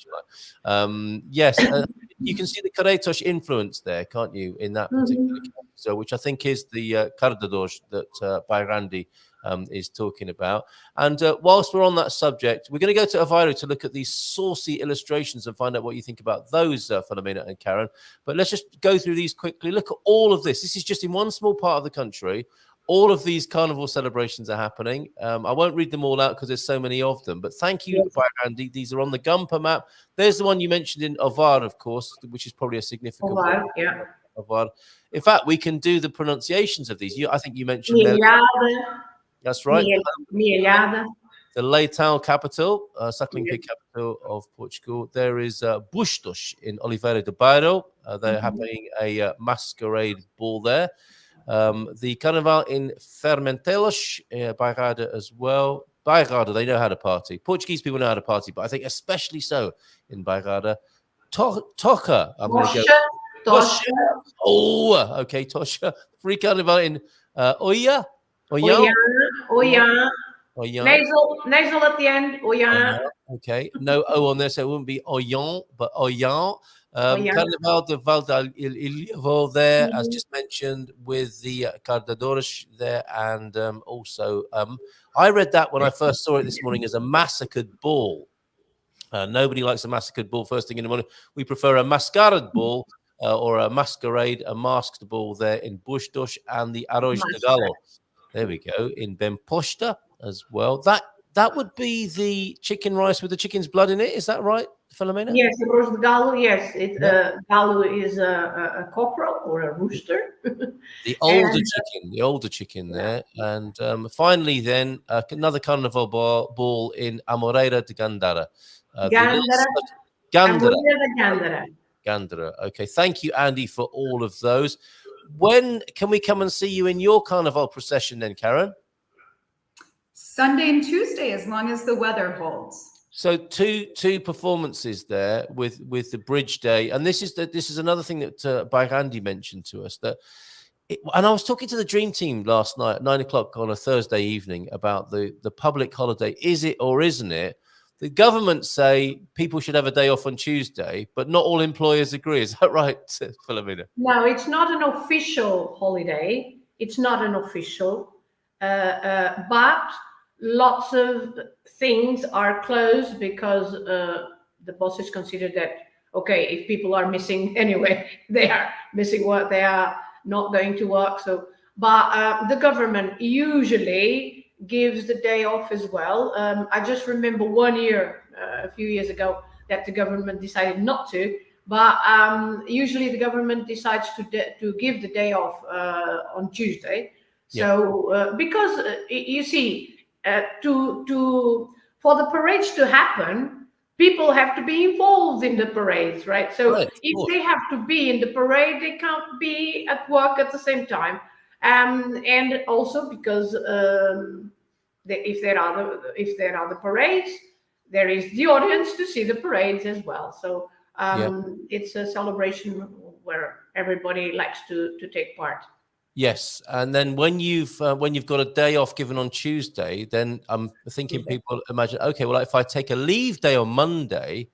Yes, you can see the Caretos influence there, can't you, in that particular character, so which I think is the Cardados that Bairandi is talking about. And whilst we're on that subject, we're going to go to Avairo to look at these saucy illustrations and find out what you think about those, Filomena and Karen. But let's just go through these quickly. Look at all of this. This is just in one small part of the country. All of these carnival celebrations are happening. I won't read them all out because there's so many of them. But thank you, Andy. These are on the Gumper map. There's the one you mentioned in Ovar, of course, which is probably a significant one. Yeah. Ovar. In fact, we can do the pronunciations of these. I think you mentioned that's right. The Leitão capital, suckling pig capital of Portugal. There is Bustos in Oliveira de Bairro. They're having a masquerade ball there. The Carnaval in Fermentelos, Bairrada as well. Bairrada, they know how to party. Portuguese people know how to party, but I think especially so in Bairrada. Tocha. I'm going to go. Tosha. Oh, okay, Tosha. Free Carnaval in Oia. Oya. Nasal at the end. Oya. Okay. No O on there, so it wouldn't be Oyan, but Oyan. Carnaval de Val d'Ilhavo there, as just mentioned, with the Cardadores there, and also I read that when I first saw it this morning as a massacred ball. Nobody likes a massacred ball first thing in the morning. We prefer a masquerade ball or a masquerade, a masked ball there in Bustos and the Arroz de Galo. There we go, in Benposta as well. That would be the chicken rice with the chicken's blood in it. Is that right, Filomena? Yes, arroz de galo. Yes, galo is a cockerel or a rooster. The older chicken there. And finally, then another carnival ball in Amoreira de Gandara. Gandara. Okay, thank you, Andy, for all of those. When can we come and see you in your carnival procession then, Karen? Sunday and Tuesday, as long as the weather holds. So two performances there with the Bridge Day, and this is another thing that Bairandi mentioned to us and I was talking to the Dream Team last night at 9 o'clock on a Thursday evening about the public holiday. Is it or isn't it? The government say people should have a day off on Tuesday, but not all employers agree. Is that right, Filomena? No, it's not an official holiday. It's not an official, but lots of things are closed because the bosses consider that, okay, if people are missing anyway, they are missing work, they are not going to work. So, but the government usually gives the day off as well. I just remember 1 year, a few years ago, that the government decided not to, but usually the government decides to give the day off on Tuesday. So because you see, for the parades to happen, people have to be involved in the parades, right? So if they have to be in the parade, they can't be at work at the same time. And also because if there are the parades, there is the audience to see the parades as well. So it's a celebration where everybody likes to take part. Yes, and then when you've got a day off given on Tuesday, then I'm thinking people imagine, okay, well, if I take a leave day on Monday,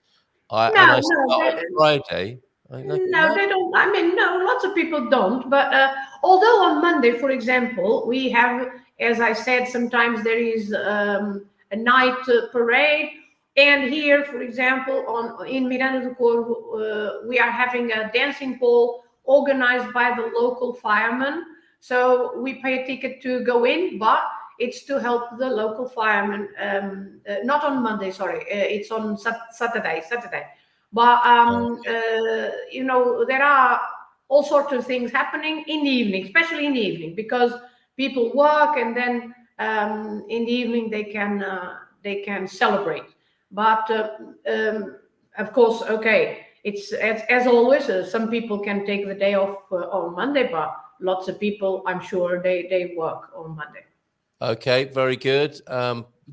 and I start on Friday. No, they don't. I mean, no, lots of people don't. But although on Monday, for example, we have, as I said, sometimes there is a night parade. And here, for example, in Miranda do Corvo, we are having a dancing ball organized by the local firemen. So we pay a ticket to go in, but it's to help the local firemen. Not on Monday, sorry. It's on Saturday. But, you know, there are all sorts of things happening in the evening, especially in the evening, because people work and then in the evening they can celebrate. But of course, okay, it's as always, some people can take the day off on Monday, but lots of people, I'm sure, they work on Monday. Okay, very good.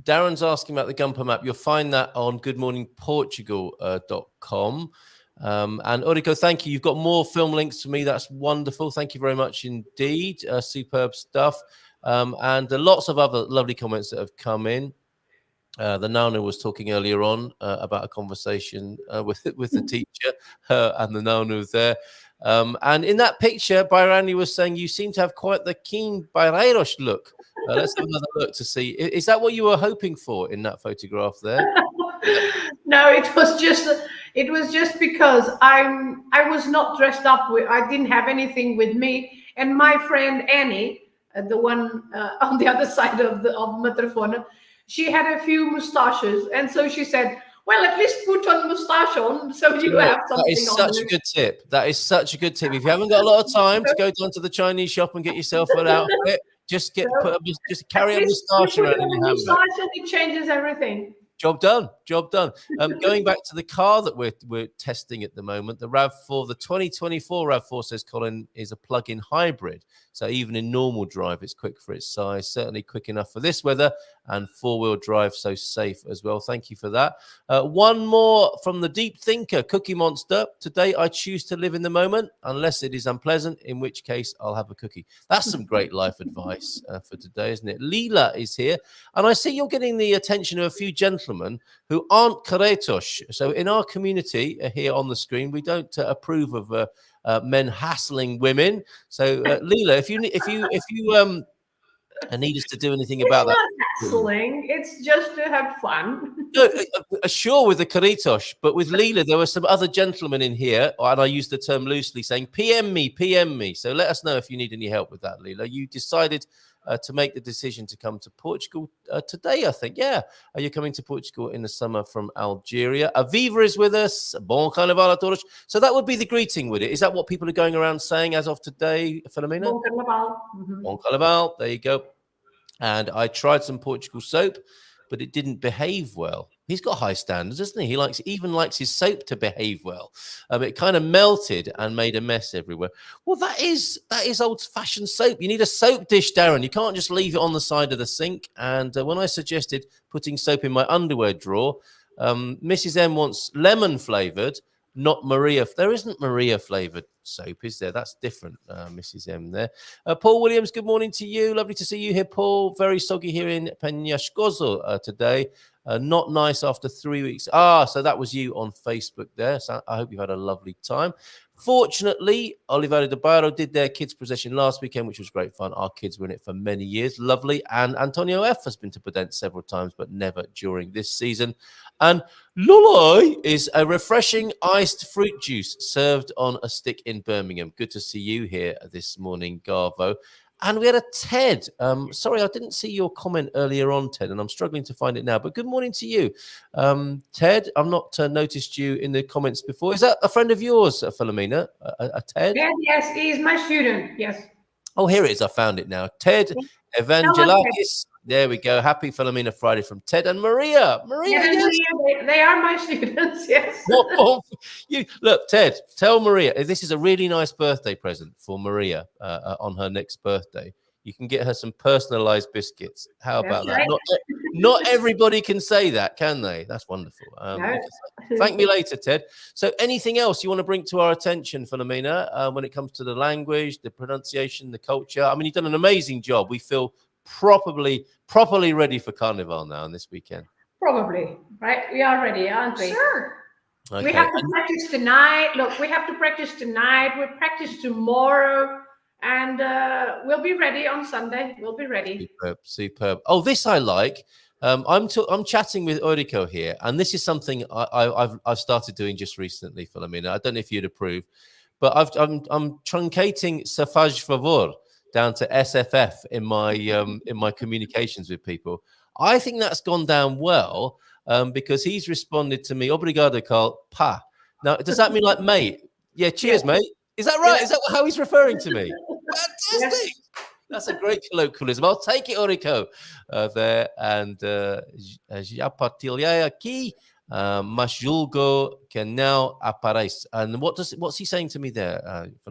Darren's asking about the Gumper map. You'll find that on goodmorningportugal.com. And Ulrico, thank you. You've got more film links to me. That's wonderful. Thank you very much indeed. Superb stuff. And lots of other lovely comments that have come in. The Nana was talking earlier on about a conversation with the teacher, and the Nana was there. And in that picture, Bairandi was saying you seem to have quite the keen Baireiros look. Let's have another look to see. Is that what you were hoping for in that photograph there? No, it was just because I was not dressed up I didn't have anything with me, and my friend Annie, the one on the other side of Matrafona, she had a few mustaches, and so she said, well, at least put on mustache on so you have something on. That is such a good tip. That is such a good tip. If you haven't got a lot of time to go down to the Chinese shop and get yourself an outfit, just carry a moustache around in your handbag. And it changes everything. Job done. Job done. Going back to the car that we're testing at the moment, the RAV4, the 2024 RAV4, says Colin, is a plug-in hybrid. So even in normal drive, it's quick for its size. Certainly quick enough for this weather, and four-wheel drive, so safe as well. Thank you for that. One more from the deep thinker, Cookie Monster. Today, I choose to live in the moment, unless it is unpleasant, in which case I'll have a cookie. That's some great life advice for today, isn't it? Leela is here, and I see you're getting the attention of a few gentlemen who aren't Caretos. So in our community here on the screen, we don't approve of men hassling women. So Leela, if you need us to do anything about that, hassling. It's just to have fun. No, sure, with the Caretos, but with Leela, there were some other gentlemen in here, and I use the term loosely, saying PM me. So let us know if you need any help with that, Leela. You decided to make the decision to come to Portugal today, I think. Yeah, you're coming to Portugal in the summer from Algeria. Aviva is with us. Bon Carnaval a todos. So that would be the greeting, would it? Is that what people are going around saying as of today, Filomena? Bon Carnaval. Mm-hmm. Bon Carnaval. There you go. And I tried some Portugal soap, but it didn't behave well. He's got high standards, doesn't he? He even likes his soap to behave well. It kind of melted and made a mess everywhere. Well, that is old-fashioned soap. You need a soap dish, Darren. You can't just leave it on the side of the sink. And when I suggested putting soap in my underwear drawer, Mrs. M wants lemon flavored, not Maria. There isn't Maria flavored soap, is there? That's different, Mrs. M there. Paul Williams, good morning to you. Lovely to see you here, Paul. Very soggy here in Peñascoso today. Not nice after 3 weeks. So that was you on Facebook there. So I hope you've had a lovely time. Fortunately, Oliveira de Barro did their kids' procession last weekend, which was great fun. Our kids were in it for many years. Lovely. And Antonio F has been to Podent several times, but never during this season. And Loloi is a refreshing iced fruit juice served on a stick in Birmingham. Good to see you here this morning, Garvo. And we had a Ted. Sorry, I didn't see your comment earlier on, Ted, and I'm struggling to find it now. But good morning to you, Ted. I've not noticed you in the comments before. Is that a friend of yours, Filomena? A Ted? Yes, he's my student. Yes. Oh, here it is. I found it now. Ted Evangelakis. There we go. Happy Filomena Friday from Ted and Maria. Yes. They are my students. Yes. Look, Ted, tell Maria this is a really nice birthday present for Maria on her next birthday. You can get her some personalized biscuits. How about that? Not everybody can say that, can they? That's wonderful. Thank me later, Ted. So anything else you want to bring to our attention, Filomena, when it comes to the language, the pronunciation, the culture? I mean, you've done an amazing job. We feel properly ready for Carnaval now and this weekend. Probably, right? We are ready, aren't we? Sure. Okay. We have to practice tonight. Look, we have to practice tonight. We'll practice tomorrow. And we'll be ready on Sunday. We'll be ready. Superb. Oh, this I like. I'm chatting with Eurico here, and this is something I've started doing just recently, Filomena. I don't know if you'd approve, but I'm truncating "se favor" down to SFF in my communications with people. I think that's gone down well because he's responded to me, "Obrigado, Carl, pa." Now, does that mean like mate? Yeah, cheers, mate. Is that right? Is that how he's referring to me? Fantastic. Yes. That's a great colloquialism. I'll take it, Eurico, there. And já partilhei aqui, mas julgo que não aparece. And what's he saying to me there?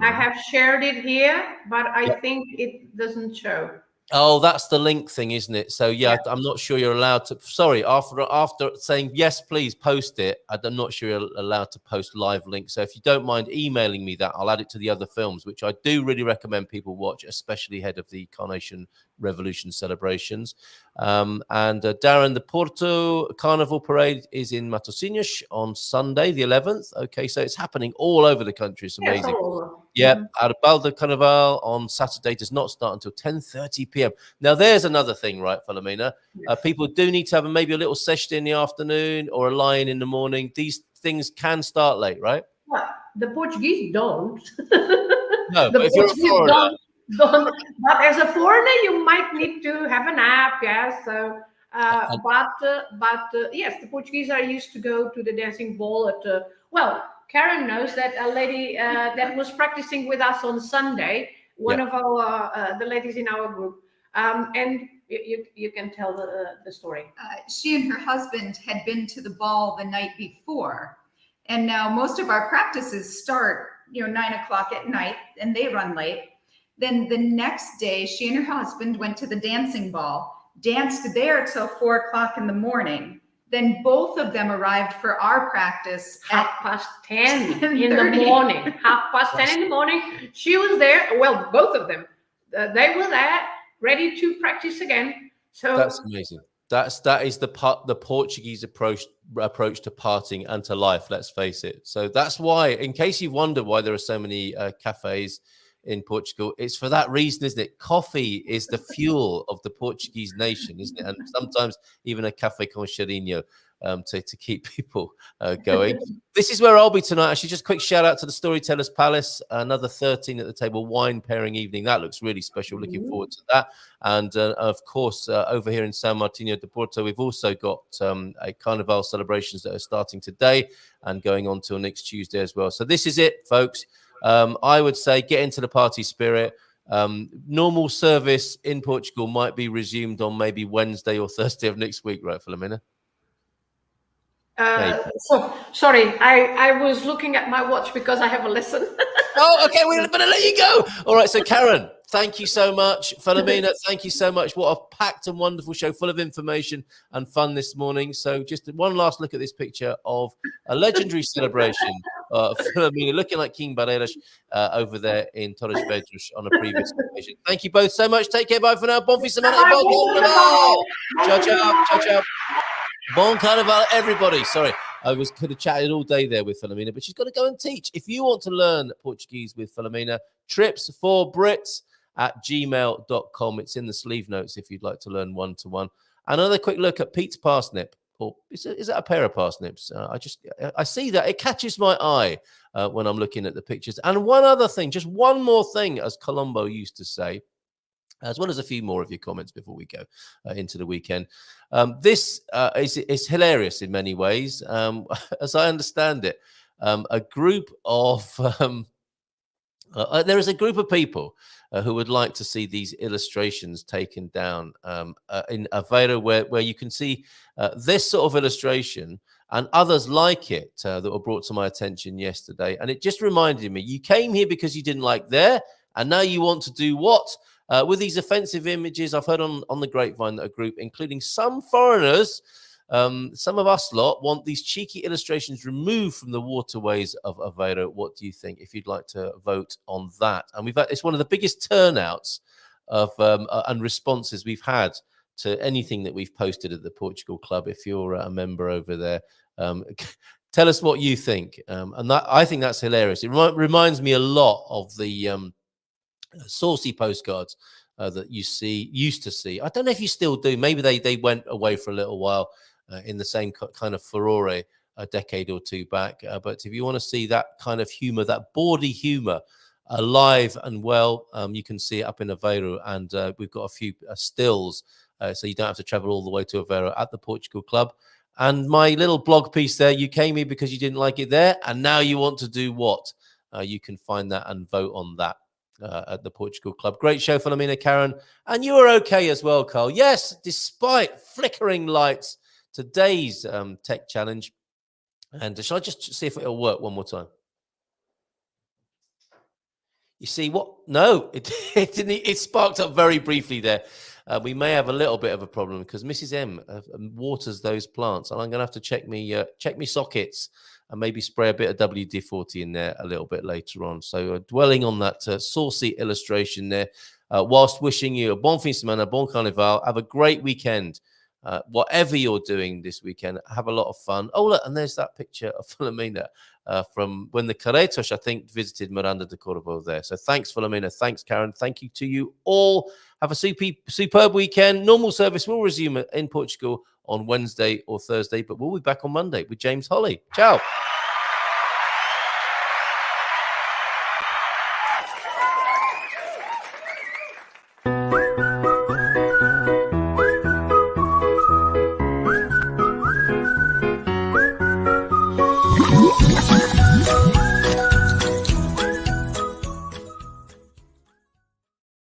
I have shared it here, but I think it doesn't show. Oh, that's the link thing, isn't it? So yeah, I'm not sure you're allowed to. Sorry, after saying yes, please post it. I'm not sure you're allowed to post live links. So if you don't mind emailing me that, I'll add it to the other films, which I do really recommend people watch, especially ahead of the Carnation Revolution celebrations. And Darren, the Porto Carnival Parade is in Matosinhos on Sunday, the 11th. Okay, so it's happening all over the country. It's amazing. Yeah, Carnaval de Carnaval on Saturday does not start until 10:30 p.m. Now, there's another thing, right, Filomena? People do need to have maybe a little session in the afternoon or a lie-in in the morning. These things can start late, right? Well, the Portuguese don't. No, but if you're a foreigner. Don't. But as a foreigner, you might need to have a nap, yeah. So, but yes, the Portuguese are used to go to the dancing ball at Karen knows that a lady that was practicing with us on Sunday, one of our the ladies in our group, and you can tell the story. She and her husband had been to the ball the night before, and now most of our practices start 9 o'clock at night, and they run late. Then the next day, she and her husband went to the dancing ball, danced there till 4 o'clock in the morning. Then both of them arrived for our practice at 10:30 in the morning. 10:30 in the morning. She was there. Well, both of them. They were there, ready to practice again. So that's amazing. That is the Portuguese approach to partying and to life. Let's face it. So that's why, in case you wonder why there are so many cafes in Portugal, it's for that reason, isn't it? Coffee is the fuel of the Portuguese nation, isn't it? And sometimes even a café con cheirinho to keep people going. This is where I'll be tonight. Actually, just a quick shout out to the Storytellers Palace. Another 13 at the table, wine pairing evening. That looks really special. Looking forward to that. And of course, over here in San Martinho de Porto, we've also got a Carnival celebrations that are starting today and going on till next Tuesday as well. So this is it, folks. I would say get into the party spirit. Normal service in Portugal might be resumed on maybe Wednesday or Thursday of next week, right, Filomena? So sorry, I was looking at my watch because I have a lesson. Oh, okay, we're going to let you go. All right, so Karen, thank you so much. Filomena, thank you so much. What a packed and wonderful show, full of information and fun this morning. So just one last look at this picture of a legendary celebration. Filomena looking like King Barreiras over there in Torres Vedras on a previous occasion. Thank you both so much. Take care. Bye for now. Bon fin de semana. Bon Carnaval. Ciao, ciao. Ciao, ciao. Bon Carnaval, everybody. Sorry, could have chatted all day there with Filomena, but she's got to go and teach. If you want to learn Portuguese with Filomena, trips4brits@gmail.com. It's in the sleeve notes if you'd like to learn one-to-one. Another quick look at Pete's parsnip. Or is that a pair of parsnips? I see that. It catches my eye when I'm looking at the pictures. And one other thing, just one more thing, as Colombo used to say, as well as a few more of your comments before we go into the weekend. This is hilarious in many ways. As I understand it, a group of there is a group of people who would like to see these illustrations taken down in Aveiro, where you can see this sort of illustration and others like it that were brought to my attention yesterday. And it just reminded me, you came here because you didn't like there, and now you want to do what? With these offensive images, I've heard on the grapevine that a group, including some foreigners, some of us lot, want these cheeky illustrations removed from the waterways of Aveiro. What do you think? If you'd like to vote on that. And it's one of the biggest turnouts of and responses we've had to anything that we've posted at the Portugal Club. If you're a member over there, tell us what you think. And I think that's hilarious. It reminds me a lot of the saucy postcards that you used to see. I don't know if you still do. Maybe they went away for a little while in the same kind of furore a decade or two back. But if you want to see that kind of humor, that bawdy humor, alive and well, you can see it up in Aveiro. And we've got a few stills, so you don't have to travel all the way to Aveiro at the Portugal Club. And my little blog piece there, you came here because you didn't like it there, and now you want to do what? You can find that and vote on that at the Portugal Club. Great show, Filomena, Karen. And you were okay as well, Carl. Yes, despite flickering lights, today's tech challenge. And shall I just see if it'll work one more time? You see what? No, it didn't. It sparked up very briefly there. We may have a little bit of a problem because Mrs. M waters those plants, and I'm going to have to check me sockets and maybe spray a bit of WD-40 in there a little bit later on. So dwelling on that saucy illustration there, whilst wishing you a bon fin de semana, bon carnaval, have a great weekend. Whatever you're doing this weekend, have a lot of fun. Oh, look, and there's that picture of Filomena from when the Caretos, I think, visited Miranda de Corvo there. So thanks, Filomena. Thanks, Karen. Thank you to you all. Have a superb weekend. Normal service will resume in Portugal on Wednesday or Thursday, but we'll be back on Monday with James Holly. Ciao.